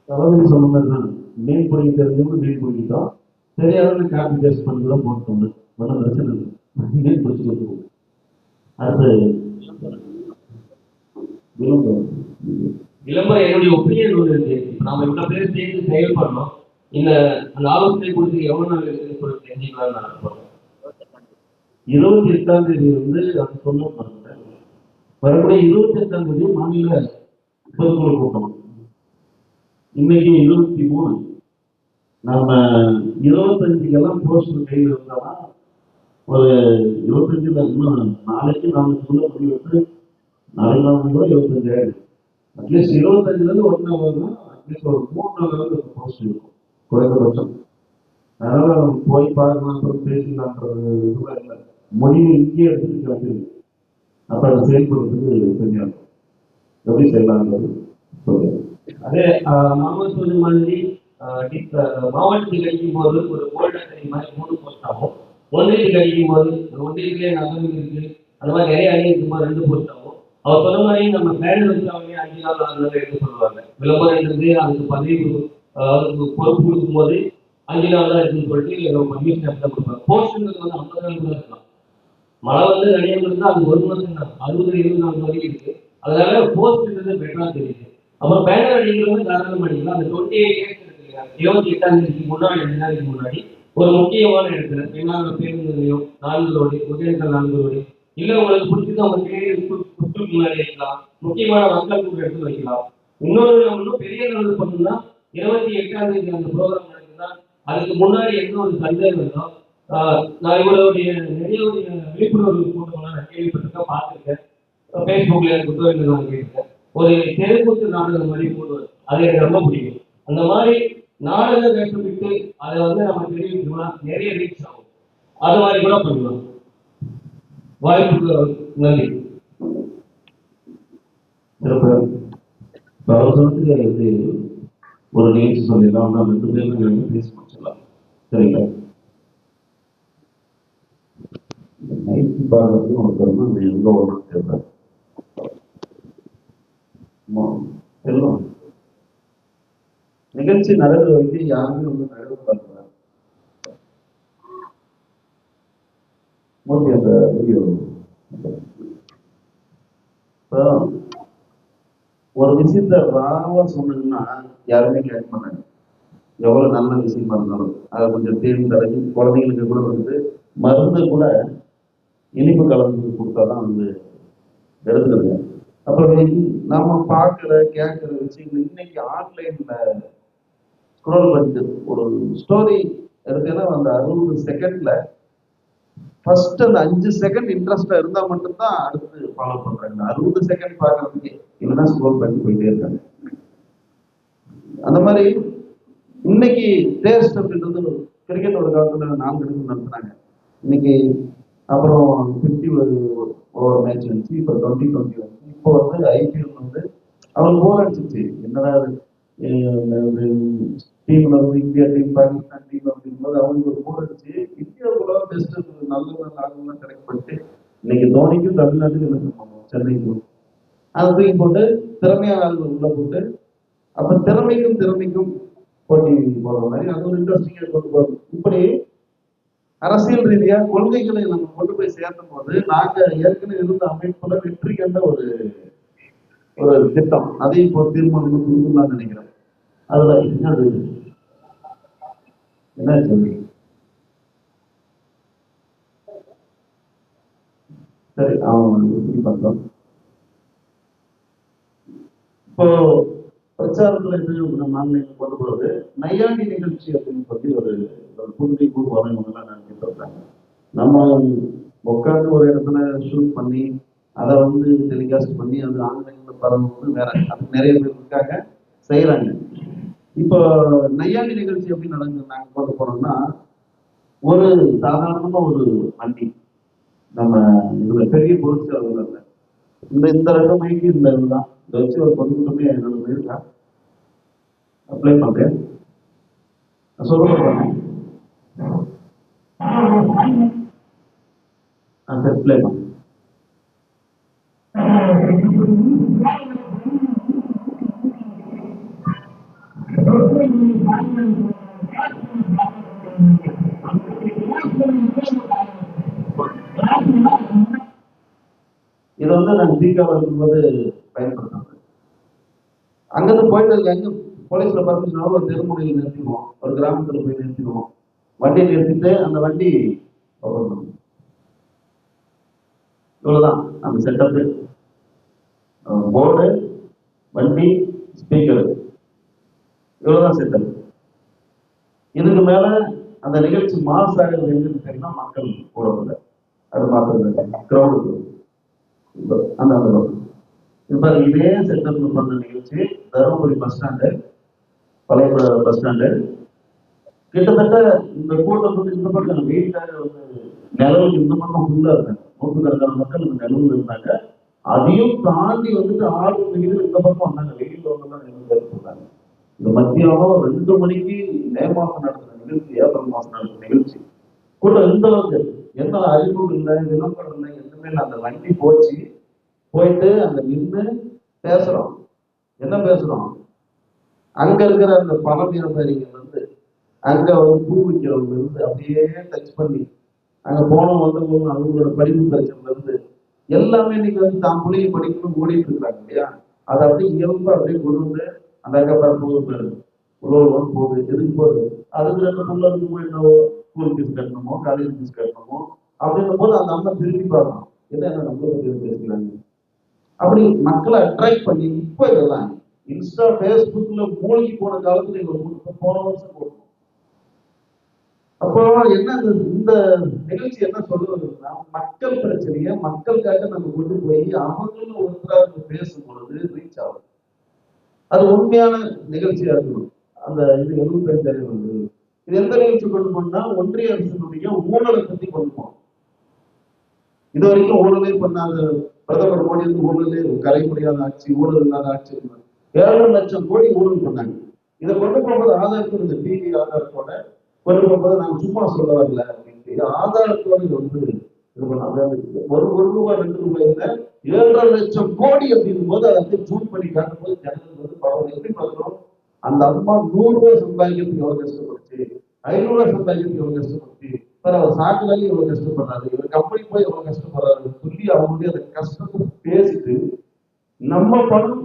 அதாவது சொன்ன மாதிரி தான் மீன் பிடிக்க தெரிஞ்சவங்க மீன் பிடிக்கிட்டோம், தெரியாதவங்க காப்பி பேஸ்ட் பண்ணி தான் போட்டோம், ஒன்றும் பிரச்சனை இல்லை, மீன் பிடிச்சிட்டு இருக்கும். அடுத்து விளம்பரம் என்னுடைய ஒப்பீனியன் ஒன்று இருக்கு. நாம இவ்வளவு பேர் சேர்ந்து செயல்படணும். இந்த அந்த ஆலோசனை கொடுத்து எவ்வளவு நாள் இருக்குன்னு சொல்லி தெரிஞ்சுக்கலாம் நான் சொல்றேன். 28ஆம் தேதி வந்து அது சொல்ல மாட்டேன். வரக்கூடிய 28ஆம் தேதி மாநில பொதுக்குழு கூட்டம். இன்னைக்கு 23. நாம 25க்கெல்லாம் போஸ்டர் கையில் இருந்தாலும் ஒரு 25ல இன்னும் நாளைக்கு நாம சொல்ல முடிவு நாளைக்கு நாம 25 அட்லீஸ்ட் 25லேருந்து 1 நாள் வரும். அட்லீஸ்ட் ஒரு 3 நாள் போஸ்ட் இருக்கும் குறைந்தபட்சம். அதனால போய் பார்க்கலாம் பேசிக்கலான்றது இதுவாக இல்லை, முடிவு இங்கே எடுத்துட்டு கிளம்பிடுது. அப்ப அதை செயல்படுறதுக்கு தெரியாது எப்படி செய்யலான்றது சொல்லுங்க. அதே மாவட்ட சொன்ன மாதிரி மாவட்டத்துக்கு அடிக்கும் போது ஒரு போல்டர் மாதிரி 3 போஸ்ட் ஆகும். ஒன்றியத்துக்கு அடிக்கும் போது ஒன்றியத்திலே நகரம் இருக்கு, அது மாதிரி நிறைய அணி இருக்கும்போது 2 போஸ்ட் ஆகும். அவர் சொன்ன மாதிரி நம்ம பேனர் வச்சாவே 5 நாள் 6 நாள் எடுத்து சொல்லுவாங்க. விளம்பரம் இருந்து அதுக்கு பதிவு அதுக்கு பொறுப்பு கொடுக்கும் போது 5 நாள் தான் இருக்குன்னு சொல்லிட்டு கமிஷன் தான் கொடுப்பாங்க. போஸ்ட்ங்கிறது வந்து 50 நாள் கூட இருக்கலாம். மழை வந்து நிறைய இருந்தால் அது 1 மாதம் தான், 60-20 நாள் வரைக்கும் இருக்கு. அதனால போஸ்ட்ங்கிறது பெட்டரா தெரியுது. அப்புறம் பேனர் அடிக்கிறவங்க தாராளம் அடிக்கலாம். அந்த 28 டேஸ் இருக்கு இல்லையா, 28ஆம் தேதிக்கு முன்னாடி 2 நாளைக்கு முன்னாடி ஒரு முக்கியமான இடத்துல எல்லாரும் பேருந்துலையும் 4 ரோடு ஒகேனக்கல் 4 ரோடு இல்லை உங்களுக்கு பிடிச்சது அவங்க சுற்று முன்னாடி வைக்கலாம். முக்கியமான மக்கள் கூட எடுத்து வைக்கலாம். இன்னொரு இன்னும் பெரிய லெவலில் பண்ணணும்னா 28ஆம் தேதி அந்த ப்ரோக்ராம் நடக்குதுன்னா அதுக்கு முன்னாடி என்ன ஒரு சந்தேகம் இருக்கும். நான் இவங்களுடைய நிறைய விழிப்புணர்வு கூட்டங்கள்லாம் நான் கேள்விப்பட்டிருக்கேன், பார்த்துருக்கேன். ஃபேஸ்புக்ல இருக்கட்டும் இல்லை நான் கேட்டிருக்கேன். ஒரு தெருக்கூத்து நாடகம் மாதிரி போடுவார், அது எனக்கு ரொம்ப பிடிக்கும். அந்த மாதிரி நாடக வேஷம் விட்டு அதை வந்து நம்ம தெரிவிக்கணும்னா நிறைய ரீச் ஆகும். அது மாதிரி கூட பண்ணலாம். வாய்ப்புக்கு நன்றி. அவசரத்துக்கு ஒரு நிகழ்ச்சி சொல்லிடலாம், 2 பேரும் பேசி முடிச்சிடலாம். சரிங்களா? நைட்டு பார்க்கறது உனக்கு வந்து எங்கே ஒன்றா தேவை எல்லாம் நிகழ்ச்சி நடக்கிற வரைக்கும் யாருமே வந்து நடுவு பார்க்கலாம். ஓகே, அந்த வீடியோ ஒரு விஷயத்த ராவா சொன்னீங்கன்னா யாருமே கேட்க மாட்டாங்க. எவ்வளவு நல்ல விஷயமா இருந்தாலும் அதை கொஞ்சம் தேடி தடவி குழந்தைங்களுக்கு கூட வந்து மருந்து கூட இனிப்பு கலந்து கொடுத்தாதான் வந்து எடுத்துக்கிறது. அப்புறம் நம்ம பார்க்குற கேட்குற விஷயங்கள் இன்னைக்கு ஆன்லைன்ல ஸ்க்ரோல் பண்ணிட்டு ஒரு ஸ்டோரி எடுத்தேன்னா அந்த 60 செகண்ட்ல ஃபர்ஸ்ட் அந்த 5 செகண்ட் இன்ட்ரெஸ்டா இருந்தா மட்டும்தான் அடுத்து ஃபாலோ பண்றாங்க. 60 செகண்ட் பார்க்கறதுக்கு இல்லைன்னா ஸ்க்ரோல் பண்ணி போயிட்டே இருக்காங்க. அந்த மாதிரி இன்னைக்கு டேஸ்ட் அப்படின்றது கிரிக்கெட் ஒரு காலத்துல 4 இடங்கள் நடத்துனாங்க. இன்னைக்கு அப்புறம் 50 ஓவர் மேட்ச் வந்துச்சு, இப்போ 20-20 வந்துச்சு. இப்போ வந்து ஐபிஎல் வந்து அவருக்கு போர் அடிச்சிச்சு. என்னடா டீம்ல வந்து இந்தியா டீம் பாகிஸ்தான் டீம் அப்படிங்கும்போது அவங்களுக்கு ஒரு போர் அடிச்சு இந்தியாவுக்குள்ள பெஸ்ட் நல்ல நல்ல ஆளுங்கெல்லாம் செலக்ட் பண்ணிட்டு இன்னைக்கு தோனிக்கும் தமிழ்நாட்டுக்கு என்ன பண்ணுவோம், சென்னைக்கும் அதை தூக்கி போட்டு திறமையான ஆளுகள் உள்ள போட்டு அப்ப திறமைக்கும் போட்டி போடுற மாதிரி அது ஒரு இன்ட்ரெஸ்டிங்கா கொண்டு போகுது. இப்படி அரசியல் ரீதியா கொள்கைகளை நம்ம கொண்டு போய் சேர்த்தும் போது நாங்க ஏற்கனவே இருந்த அமைப்புல வெற்றி கண்ட ஒரு திட்டம் அதையும் இப்போ தீர்மானம் கொடுக்கலாம்னு நினைக்கிறேன். அதுல என்ன சொல்லி சரி அவன் எப்படி பண்றோம். இப்போ பிரச்சாரத்துல என்ன ஆன்லைன்ல கொண்டு போறது நையாண்டி நிகழ்ச்சி அப்படின்னு சொல்லி ஒரு புதுமை கூறுவாங்க. இவங்கெல்லாம் நினைச்சிட்டு இருக்காங்க. நம்ம உட்காந்து ஒரு இடத்துல ஷூட் பண்ணி அதை வந்து டெலிகாஸ்ட் பண்ணி அது ஆன்லைன்ல பரவுவது வேற. அது நிறைய பேர் இருக்காங்க, செய்யறாங்க. இப்போ நையாண்டி நிகழ்ச்சி எப்படி நடந்து நாங்க பார்க்க போறோம்னா, ஒரு சாதாரணமா ஒரு வண்டி நம்ம இதுல பெரிய பொருட்கள் இல்லை, இந்த இந்த 2 மைக்கு இந்த இதுதான், இதை வச்சு ஒரு பொதுக்கூட்டமே என்னோட இருக்கா அப்ளை பண்றேன் சொல்லுங்க. அப்ளை பண்ண இது வந்து நாங்க தீக்காவில் இருக்கும்போது பயன்படுத்துறோம். அங்கிருந்து போயிட்டு எங்க போலீஸ்ல பர்மிஷன் ஒரு தெருமுனையில் நிறுத்திடுவோம், ஒரு கிராமத்துல போய் நிறுத்திடுவோம். வண்டியை நிறுத்திட்டு அந்த வண்டி ஓபன் பண்ணுவோம். இவ்வளவுதான் அந்த செட்டப்பு. போர்டு, வண்டி, ஸ்பீக்கர், இவ்வளவுதான் செட்டப். இதுக்கு மேல அந்த நிகழ்ச்சி மாஸ் ஆகிறது எங்கன்னு தெரியுமா? மக்கள் போறதில்லை, அது மாத்திரம் கிரௌடு அந்த இப்ப இதே செட்டப்ல பண்ண நிகழ்ச்சி தருமபுரி பஸ் ஸ்டாண்டு, பழைய பஸ் ஸ்டாண்டு. கிட்டத்தட்ட இந்த கூட்டம் வந்து இந்த பக்கம் வெயிட்டாக வந்து நிலவுக்கு இந்த பக்கம் ஃபுல்லா இருக்காங்க, நூற்றுக்கணக்கான மக்கள் இந்த நிலவுல இருந்தாங்க. அதையும் தாண்டி வந்துட்டு 6 மணிக்கு இந்த பக்கம் வந்தாங்க, வெயில் தான் இருந்தாங்க. இந்த மத்தியானம் 2 மணிக்கு மே மாசம் நடக்கிற நிகழ்ச்சி, ஏப்ரல் மாசம் நடக்கிற நிகழ்ச்சி. கூட்டம் இந்த அளவுக்கு என்ன அறிவும் இல்லை, விளம்பரம் இல்லை, எதுவுமே இல்லை. அந்த வண்டி போயிட்டு அங்க நின்று பேசுறோம். என்ன பேசுறோம்? அங்க இருக்கிற அந்த பண வியாபாரிங்க வந்து அங்க வந்து பூ விற்கிறவங்க இருந்து அப்படியே டச் பண்ணி அங்க போனவங்க வந்து அவங்களோட படிப்பு பிரச்சனைல இருந்து எல்லாமே இன்னைக்கு வந்து தான் பிள்ளைங்க படிக்கணும் ஓடிட்டு இருக்கிறாங்க இல்லையா? அதை அப்படியே இயல்பா அப்படியே கொண்டு வந்து அந்த அக்கப்பாரு போகுது, உழவு போகுது, எதுக்கு போகுது? அதுக்கு 2 பிள்ளைகளுக்கு போய் என்னவோ ஸ்கூல் ஃபீஸ் கட்டணுமோ, காலேஜ் ஃபீஸ் கட்டணுமோ அப்படின்னும் போது அந்த அம்மா திரும்பி பார்க்கணும், என்ன நம்மளும் பேசுகிறாங்க. அப்படி மக்களை அட்ராக்ட் பண்ணி இப்ப இதெல்லாம் இன்ஸ்டா பேஸ்புக்ல மூழ்கி போன காலத்துல போன வருஷம் போடணும். அப்போ என்ன இந்த நிகழ்ச்சி என்ன சொல்லுவதுன்னா, மக்கள் பிரச்சனைய மக்களுக்காக நம்ம கொண்டு போய் அவங்களும் ஒன்றாக பேசும் பொழுது ரீச் ஆகும். அது உண்மையான நிகழ்ச்சியா இருக்கணும். அந்த இது 75 வந்து இது எந்த நிகழ்ச்சி கொண்டு போனா ஒன்றிய அரசினுடைய ஊழலை பத்தி கொண்டு போகணும். இது வரைக்கும் ஊழலே பண்ணாத பிரதமர் மோடி வந்து ஊழலே கரை முடியாத ஆட்சி, ஊழல் இல்லாத ஆட்சி. 7 லட்சம் கோடி ஊழல் பண்ணாங்க. இதை கொண்டு போகும்போது ஆதாரத்தோட இந்த டிவி ஆதாரத்தோட கொண்டு போகும்போது நாங்க சும்மா சொல்ல வரல அப்படின்னு ஆதாரத்தோடு வந்து இது பண்ணாங்க. ஒரு ரூபாய் 2 ரூபாய்ல 7.5 லட்சம் கோடி அப்படிங்கும் போது அதை வந்து ஜூன் பண்ணி காட்டும் போது ஜனங்கள் வந்து பரவாயில்ல எப்படி பார்க்கிறோம்? அந்த அம்மா 100 ரூபாய் சம்பாதிக்கிறதுக்கு எவ்வளவு கஷ்டப்படுச்சு, 500 ரூபாய் சம்பாதிக்கிறதுக்கு எவ்வளவு கஷ்டப்படுச்சு, அவர் சாக்குலாலே எவ்வளவு கஷ்டப்படுறாரு, இவர் கம்பெனி போய் எவ்வளவு கஷ்டப்படுறாரு சொல்லி அவங்களுடைய அந்த கஷ்டத்தை பேசிட்டு நம்ம பணம்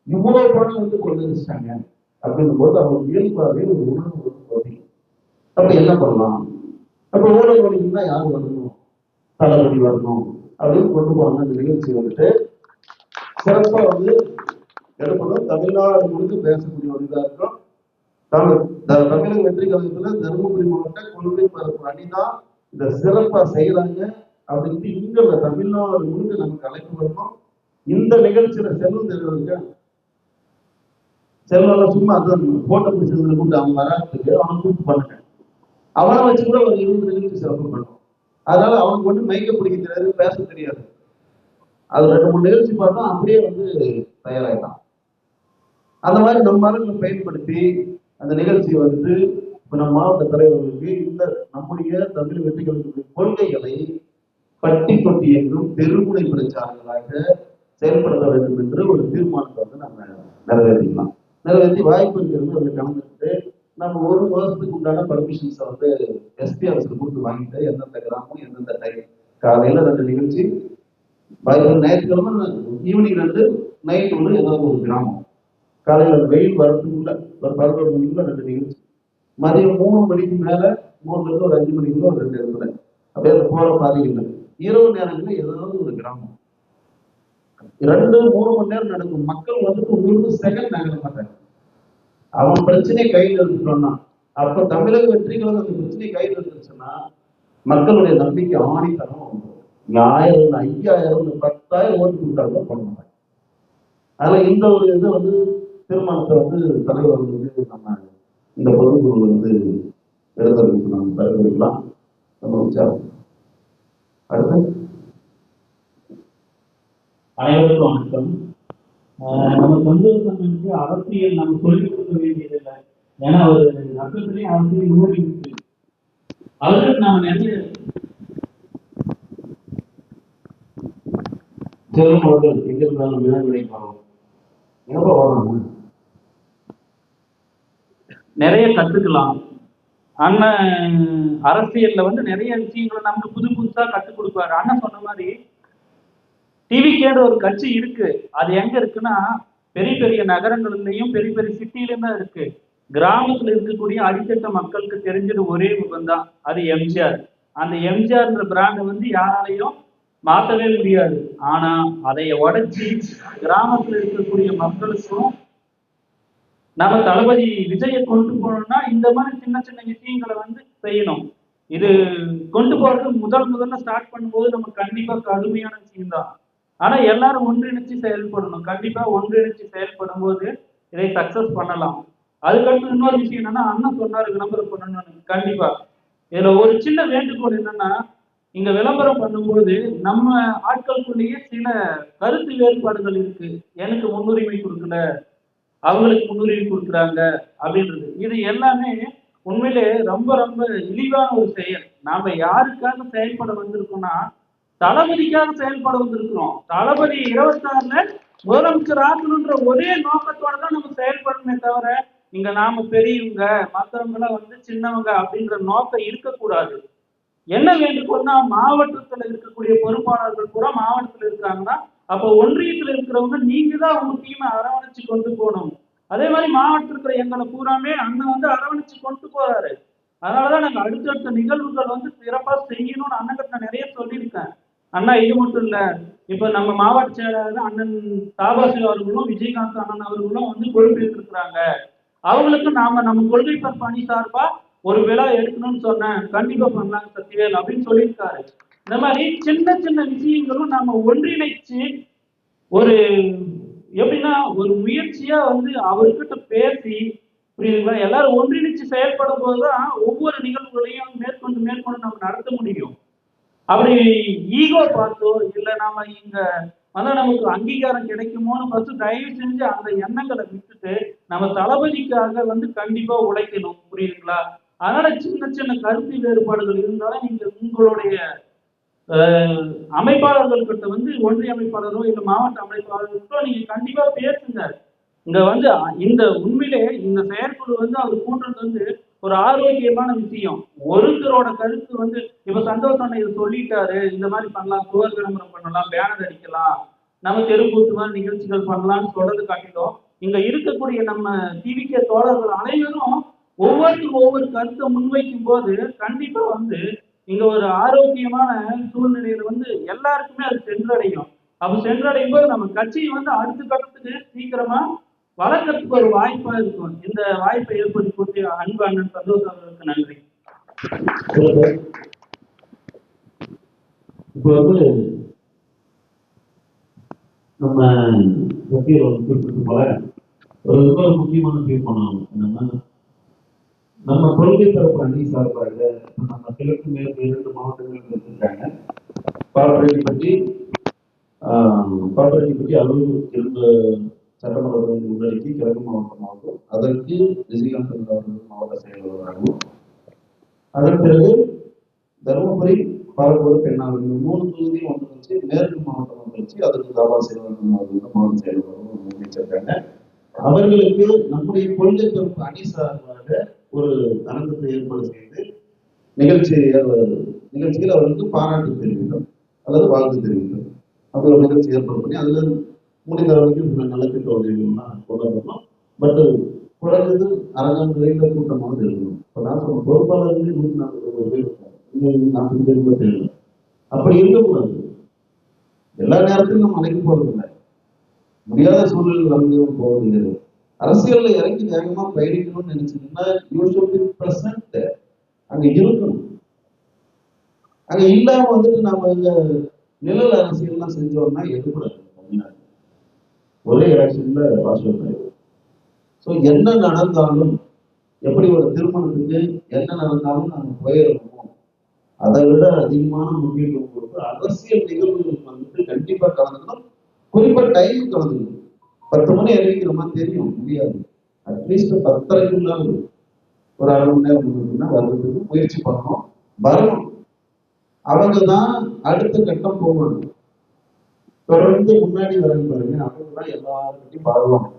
இவ்வளவு பணம் வந்து கொண்டு வந்துட்டாங்க அப்படின்னும் போது அவங்க இயல்பாகவே ஒரு உணர்வு வந்து அப்ப என்ன பண்ணலாம்? அப்ப ஊழல் ஒழிக்குன்னா யார் வரணும்? தளபதி வரணும் அப்படின்னு கொண்டு போனாங்க. அந்த நிகழ்ச்சி வந்துட்டு சிறப்பா வந்து எடுக்கணும். தமிழ்நாடு முழுக்க பேசக்கூடிய ஒரு இதா இருக்கும். தமிழக வெற்றி கழகத்துல தருமபுரி மாவட்ட கொள்கை பரப்பு அணிதான் இதை சிறப்பா செய்யறாங்க அப்படின்ட்டு இங்க தமிழ்நாடு முழுக்க நமக்கு அழைப்பு வரணும். இந்த நிகழ்ச்சியில செல்வம் தெரிவிக்க செல்வம் சும்மா அதான் போட்டோ பிடிச்சதுல கூப்பிட்டு அவங்க வராதுக்கு அவன் கூப்பிட்டு பண்ணுங்க. அவனை வச்சு கூட ஒரு 20 நிகழ்ச்சி சிறப்பு பண்ணும். அதனால அவனுக்கு ஒண்ணு மைக்க பிடிக்க தெரியாது, பேச தெரியாது. அது 2-3 நிகழ்ச்சி பார்த்தா அப்படியே வந்து தயாராகிட்டான். அந்த மாதிரி நம்ம ஆளுங்களை பயன்படுத்தி அந்த நிகழ்ச்சியை வந்து இப்ப நம்ம மாவட்ட தலைவர்களுக்கு இந்த நம்முடைய தமிழ் வெற்றி கழகத்துடைய கொள்கைகளை பட்டி தொட்டி என்றும் தெருமுனை பிரச்சாரங்களாக செயல்படுத்த வேண்டும் என்று ஒரு தீர்மானத்தை வந்து நம்ம நிறைவேற்றிக்கலாம். நிறைவேற்றி வாய்ப்பு இருக்கிறது அதில் கலந்துட்டு நம்ம 1 மாதத்துக்கு உண்டான பர்மிஷன்ஸை வந்து எஸ்பி ஆஃபீஸில் கொடுத்து வாங்கிட்டு எந்தெந்த கிராமம் எந்தெந்த டைம் காலையில 2 நிகழ்ச்சி, ஞாயிற்றுக்கிழமை ஈவினிங் 2, நைட் 1 ஏதாவது ஒரு கிராமம். காலையில் வெயில் வரதுக்குள்ள ஒரு 11 மணிக்குள்ள 2 நிகழ்ச்சி, மதியம் 3 மணிக்கு மேல 3ல ஒரு 5 மணிக்குள்ள ஒரு 2 இடத்துல அப்படியே அந்த போற பாதைகள். இரவு நேரங்களில் ஏதாவது ஒரு கிராமம் 2-3 மணி நேரம் நடக்கும். மக்கள் வந்துட்டு 1 செகண்ட் நகர மாட்டாங்க. அவன் பிரச்சனையை கையில் எடுத்துட்டோம்னா அப்ப தமிழக வெற்றி கழகம் அந்த பிரச்சனையை கையில் எடுத்துச்சுன்னா மக்களுடைய நம்பிக்கை ஆணித்தனம் இங்க 1000 5000 10,000 ஓட்டு கொடுத்தாலும் பண்ண மாட்டாங்க. அதனால இந்த ஒரு இது வந்து தீர்மானத்தை வந்து தலைவர் வந்து நம்ம இந்த பொதுக்குழு வந்து எழுதுறதுக்கு நம்ம பரிந்துரைக்கலாம். நம்ம விசாரம் அடுத்து அனைவருக்கும் வணக்கம். நம்ம சந்தோஷத்துக்கு அரசியல் நம்ம சொல்லிக் கொடுக்க வேண்டியதில்லை. ஏன்னா ஒரு ரத்தத்திலேயே அரசியல் ஊறி இருக்கு. அவருக்கு நாம நிறைய செல்வர்கள் எங்க இருந்தாலும் வினாவிடை வரும். எங்க வரணும் நிறைய கத்துக்கலாம். அண்ணன் அரசியல்ல வந்து நிறைய விஷயங்களை நமக்கு புது புதுசா கற்றுக் கொடுப்பாரு. அண்ணன் சொன்ன மாதிரி டிவிக்கேடு ஒரு கட்சி இருக்கு. அது எங்க இருக்குன்னா பெரிய பெரிய நகரங்கள்லயும் பெரிய பெரிய சிட்டிலயும் தான் இருக்கு. கிராமத்துல இருக்கக்கூடிய அடித்தட்ட மக்களுக்கு தெரிஞ்சது ஒரே முகம் தான், அது எம்ஜிஆர். அந்த எம்ஜிஆர்ன்ற பிராண்டை வந்து யாராலையும் மாற்றவே முடியாது. ஆனா அதை உடைச்சி கிராமத்துல இருக்கக்கூடிய மக்களுக்கும் நம்ம தளபதி விஜயை கொண்டு போகணும்னா இந்த மாதிரி சின்ன சின்ன விஷயங்களை வந்து செய்யணும். இது கொண்டு போறது முதல்ல ஸ்டார்ட் பண்ணும்போது நம்ம கண்டிப்பா கடுமையான விஷயம் தான். ஆனா எல்லாரும் ஒன்றிணைச்சு செயல்படணும். கண்டிப்பா ஒன்றிணைச்சு செயல்படும் போது இதை சக்சஸ் பண்ணலாம். அதுக்கடுத்து இன்னொரு விஷயம் என்னன்னா, அண்ணன் சொன்னாரு விளம்பரம் பண்ணணும்னு. கண்டிப்பா இதுல ஒரு சின்ன வேண்டுகோள் என்னன்னா, இங்க விளம்பரம் பண்ணும்போது நம்ம ஆட்களுக்குள்ளேயே சில கருத்து வேறுபாடுகள் இருக்கு. எனக்கு முன்னுரிமை கொடுக்கல, அவங்களுக்கு முன்னுரிமை கொடுக்குறாங்க அப்படின்றது. இது எல்லாமே உண்மையிலே ரொம்ப ரொம்ப இழிவான ஒரு செயல். நாம யாருக்காக செயல்பட வந்திருக்கோம்னா தளபதிக்காக செயல்பட வந்திருக்கிறோம். தளபதி 26ல முதலமைச்சர் ஆக்கணுன்ற ஒரே நோக்கத்தோட தான் நம்ம செயல்படணுமே தவிர இங்க நாம பெரியவங்க மற்றவங்க எல்லாம் வந்து சின்னவங்க அப்படின்ற நோக்கம் இருக்கக்கூடாது. என்ன வேண்டுகோள்னா, மாவட்டத்துல இருக்கக்கூடிய பொறுப்பாளர்கள் பூரா மாவட்டத்துல இருக்காங்கன்னா அப்ப ஒன்றியத்துல இருக்கிறவங்க நீங்க தான் உங்க டீமை அரவணைச்சு கொண்டு போகணும். அதே மாதிரி மாவட்டத்தில் இருக்கிற எங்களை பூராமே அண்ணன் வந்து அரவணைச்சு கொண்டு போறாரு. அதனாலதான் நாங்க அடுத்தடுத்த நிகழ்வுகள் வந்து சிறப்பா செய்யணும்னு அண்ணன் நான் நிறைய சொல்லியிருக்கேன். அண்ணா இது மட்டும் இல்ல, இப்ப நம்ம மாவட்ட செயலாளர் அண்ணன் தாபாசி அவர்களும் விஜயகாந்த் அண்ணன் அவர்களும் வந்து பொறுப்பேற்றிருக்கிறாங்க. அவங்களுக்கு நாம நம்ம கொள்கை பணி சார்பா ஒரு விழா எடுக்கணும்னு சொன்னேன். கண்டிப்பா பண்ணலாங்க சத்திவேல் அப்படின்னு சொல்லியிருக்காரு. இந்த மாதிரி சின்ன சின்ன விஷயங்களும் நாம ஒன்றிணைச்சு ஒரு எப்படின்னா ஒரு முயற்சியா வந்து அவர்கிட்ட பேசி புரியுதுங்களா, எல்லாரும் ஒன்றிணைச்சு செயல்படும் போதுதான் ஒவ்வொரு நிகழ்வுகளையும் மேற்கொண்டு நம்ம நடத்த முடியும். அப்படி ஈகோ பார்த்தோ இல்ல நாம இங்க வந்து நமக்கு அங்கீகாரம் கிடைக்குமோன்னு பார்த்து தயவு செஞ்சு அந்த எண்ணங்களை விட்டுட்டு நம்ம தளபதிக்காக வந்து கண்டிப்பா உழைக்கணும். புரியுதுங்களா? அதனால சின்ன சின்ன கருத்து வேறுபாடுகள் இருந்தாலும் நீங்க உங்களுடைய அமைப்பாளர்கள்கிட்ட வந்து ஒன்றிய அமைப்பாளரோ இல்ல மாவட்ட அமைப்பாளர்களோ நீங்க கண்டிப்பா பேசுங்க. இங்க வந்து இந்த உண்மையிலே இந்த செயற்குழு வந்து அவர் கூட்டுறது வந்து ஒரு ஆரோக்கியமான விஷயம். ஒருத்தரோட கருத்து வந்து இப்ப சந்தோஷம் இதை சொல்லிட்டாரு, இந்த மாதிரி பண்ணலாம், சுவர் விளம்பரம் பண்ணலாம், பேனர் அடிக்கலாம், நம்ம தெருக்கூத்து மாதிரி நிகழ்ச்சிகள் பண்ணலாம்னு சொல்றது காட்டிலும் இங்க இருக்கக்கூடிய நம்ம டிவிகே தோழர்கள் அனைவரும் ஒவ்வொருத்தரும் ஒவ்வொரு கருத்தை முன்வைக்கும் போது கண்டிப்பா வந்து இங்க ஒரு ஆரோக்கியமான சூழ்நிலையில வந்து எல்லாருக்குமே அது சென்றடையும். அப்ப சென்றடையும் போது நம்ம கட்சியை வந்து அடுத்த கட்டத்துக்கு சீக்கிரமா வளர்க்கறதுக்கு ஒரு வாய்ப்பா இருக்கும். இந்த வாய்ப்பை ஏற்படுத்தி கொடுத்து அன்பு அண்ணன் சந்தோஷ் அவர்களுக்கு நன்றி. இப்போ வந்து நம்ம குறிப்பிட்டு போல ஒரு முக்கியமான தீர்மானம் என்னன்னா, நம்ம கொள்கை தரப்பு அணி சார்பாக நம்ம கிழக்கு மேற்கு 2 மாவட்டங்கள் இருக்காங்க. பாப்பரேட்டி பற்றி அலுவலக சட்டமன்ற உள்ளடக்கி கிழக்கு மாவட்டமாகவும் அதற்கு விஜயகாந்த் மாவட்ட செயலாளராகவும், அதன் பிறகு தருமபுரி பாலக்கோடு பெண்ணாக 3 தொகுதியும் ஒன்று வச்சு மேற்கு மாவட்டம் ஒன்று வச்சு அதற்கு தாபா செயலாளர் மாவட்ட செயலாளரும் நியமிச்சிருக்காங்க. அவர்களுக்கு நம்முடைய கொள்கை தரப்பு அணி சார்பாக ஒரு அரங்கத்தை ஏற்பாடு செய்து நிகழ்ச்சியில் அவர்களுக்கு பாராட்டு தெரிவித்தோம் அல்லது வாழ்த்து தெரிவித்தோம். அப்படி ஒரு நிகழ்ச்சி ஏற்பாடு பண்ணி அதுல முடிந்த அளவுக்கு நலத்திட்ட உதவிகள்லாம் கொண்டாடணும். பட் குறைந்தது அரங்கம் நிறைந்த கூட்டமாக இருக்கணும். இப்போ நான் சொன்ன பொறுப்பாளர்களே 140 பேர் இருக்காங்க, 40 பேர் கூட தெரியல. அப்படி இருக்கக்கூடாது. எல்லா நேரத்திலும் நம்ம அழைக்க போறதில்லை, முடியாத சூழ்நிலை அமைஞ்சும் போவதில்லை. அரசியல்ல இறங்கி வேகமா பயணிக்கணும்னு நினைச்சீங்கன்னா அங்க இருக்கணும். அங்க இல்லாம வந்துட்டு நாம இங்க நிழல் அரசியல்லாம் செஞ்சோம்னா எதிர்க்கூடாது தமிழ்நாடு. ஒரே எலெக்ஷன்ல பாஸ்வேர்ட் ஆயிடும். ஸோ என்ன நடந்தாலும், எப்படி ஒரு திருமணத்துக்கு என்ன நடந்தாலும் நாங்கள் போயிடணும், அதை விட அதிகமான முக்கியத்துவம் கொடுத்து அரசியல் நிகழ்வுகளுக்கு வந்துட்டு கண்டிப்பா கலந்துக்கணும். குறிப்பா டைம் கலந்துக்கணும். 10 மணி அறிவிக்கிற மாதிரி தெரியும், முடியாது. அட்லீஸ்ட் 10:30க்குள்ளாவது ஒரு அரை மணி நேரம் முன்னாடினா வர்றதுக்கு முயற்சி பண்ணணும், வரணும். அவங்க தான் அடுத்த கட்டம் போகணும். தொடர்ந்து முன்னாடி வரணும் பாருங்க, அவங்க தான் எல்லாருக்கிட்டையும் பாருவாங்க.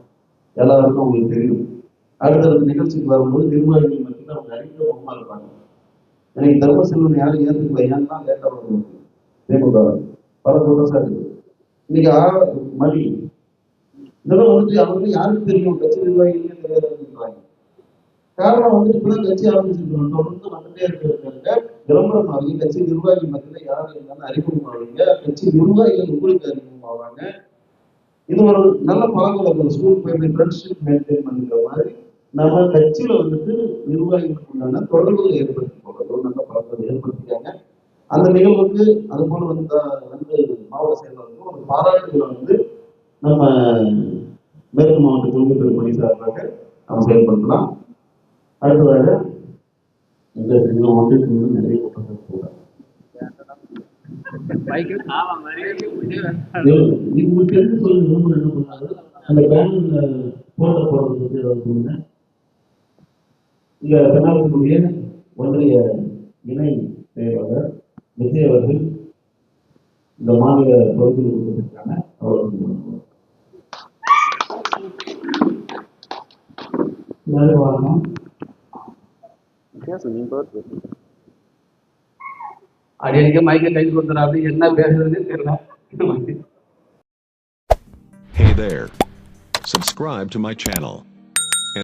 எல்லாருக்கும் உங்களுக்கு தெரியும். அடுத்தடுத்த நிகழ்ச்சிக்கு வரும்போது நிர்வாகிகள் மத்தியில் அவங்க அறிமுகமா இருப்பாங்க. எனக்கு தர்மசெல்வன் யாரும் ஏற்றுக்கல, ஏன்னா லேட்டா வருவாங்க திமுக பல குற்றச்சாட்டு. இன்னைக்கு மணி இதெல்லாம் வந்துட்டு அவங்களுக்கு யாருக்கு தெரியும், கட்சி நிர்வாகிகளே தெரியாதுன்றாங்க. காரணம் வந்துட்டு இப்பதான் கட்சி ஆரம்பிச்சிருக்கோம், தொடர்ந்து வந்துட்டே இருக்கிற விளம்பரம் ஆகி கட்சி நிர்வாகி மத்தியில யாரு இருந்தாலும் அறிமுகமாவீங்க, கட்சி நிர்வாகிகள் உங்களுக்கு அறிமுகமாவாங்க. இது ஒரு நல்ல பழக்கம். ஸ்கூல் போய் ஃப்ரெண்ட்ஷிப் மெயின்டைன் பண்ணிக்கிற மாதிரி நம்ம கட்சியில வந்துட்டு நிர்வாகிகளுக்குண்டான தொடர்புகளை ஏற்படுத்தி போடுறது ஒரு நல்ல பழக்கத்தை ஏற்படுத்திக்காங்க. அந்த நிகழ்வுக்கு அது போல வந்து மாவட்ட செயலாளர்கள் ஒரு பாராட்டுகளை வந்து நம்ம மேற்கு மாவட்ட தொழில்நுட்ப பணி சார்பாக நம்ம செயல்படுத்தலாம். அடுத்ததாக இந்த ஒன்றியத்தில் நிறைய குற்றங்கள் போடுறாங்க. உங்களுக்கு தெரிஞ்சு சொல்லுங்க, என்ன பண்ணாரு அந்த பேனர்ல போட்டோ போடுறது வந்து சொல்லுங்க. இங்க தென்னாலிராமனுடைய ஒன்றிய இணை செயலாளர் விஜய் அவர்கள் இந்த மாநில பொறுப்பில் கொடுத்திருக்காங்க. அவர்களுக்கு வரணும். அடிக்க மைக்க கை கொடுத்துறா, அப்படி என்ன பேசுறதுன்னு தெரியல. Hey there. Subscribe to my channel.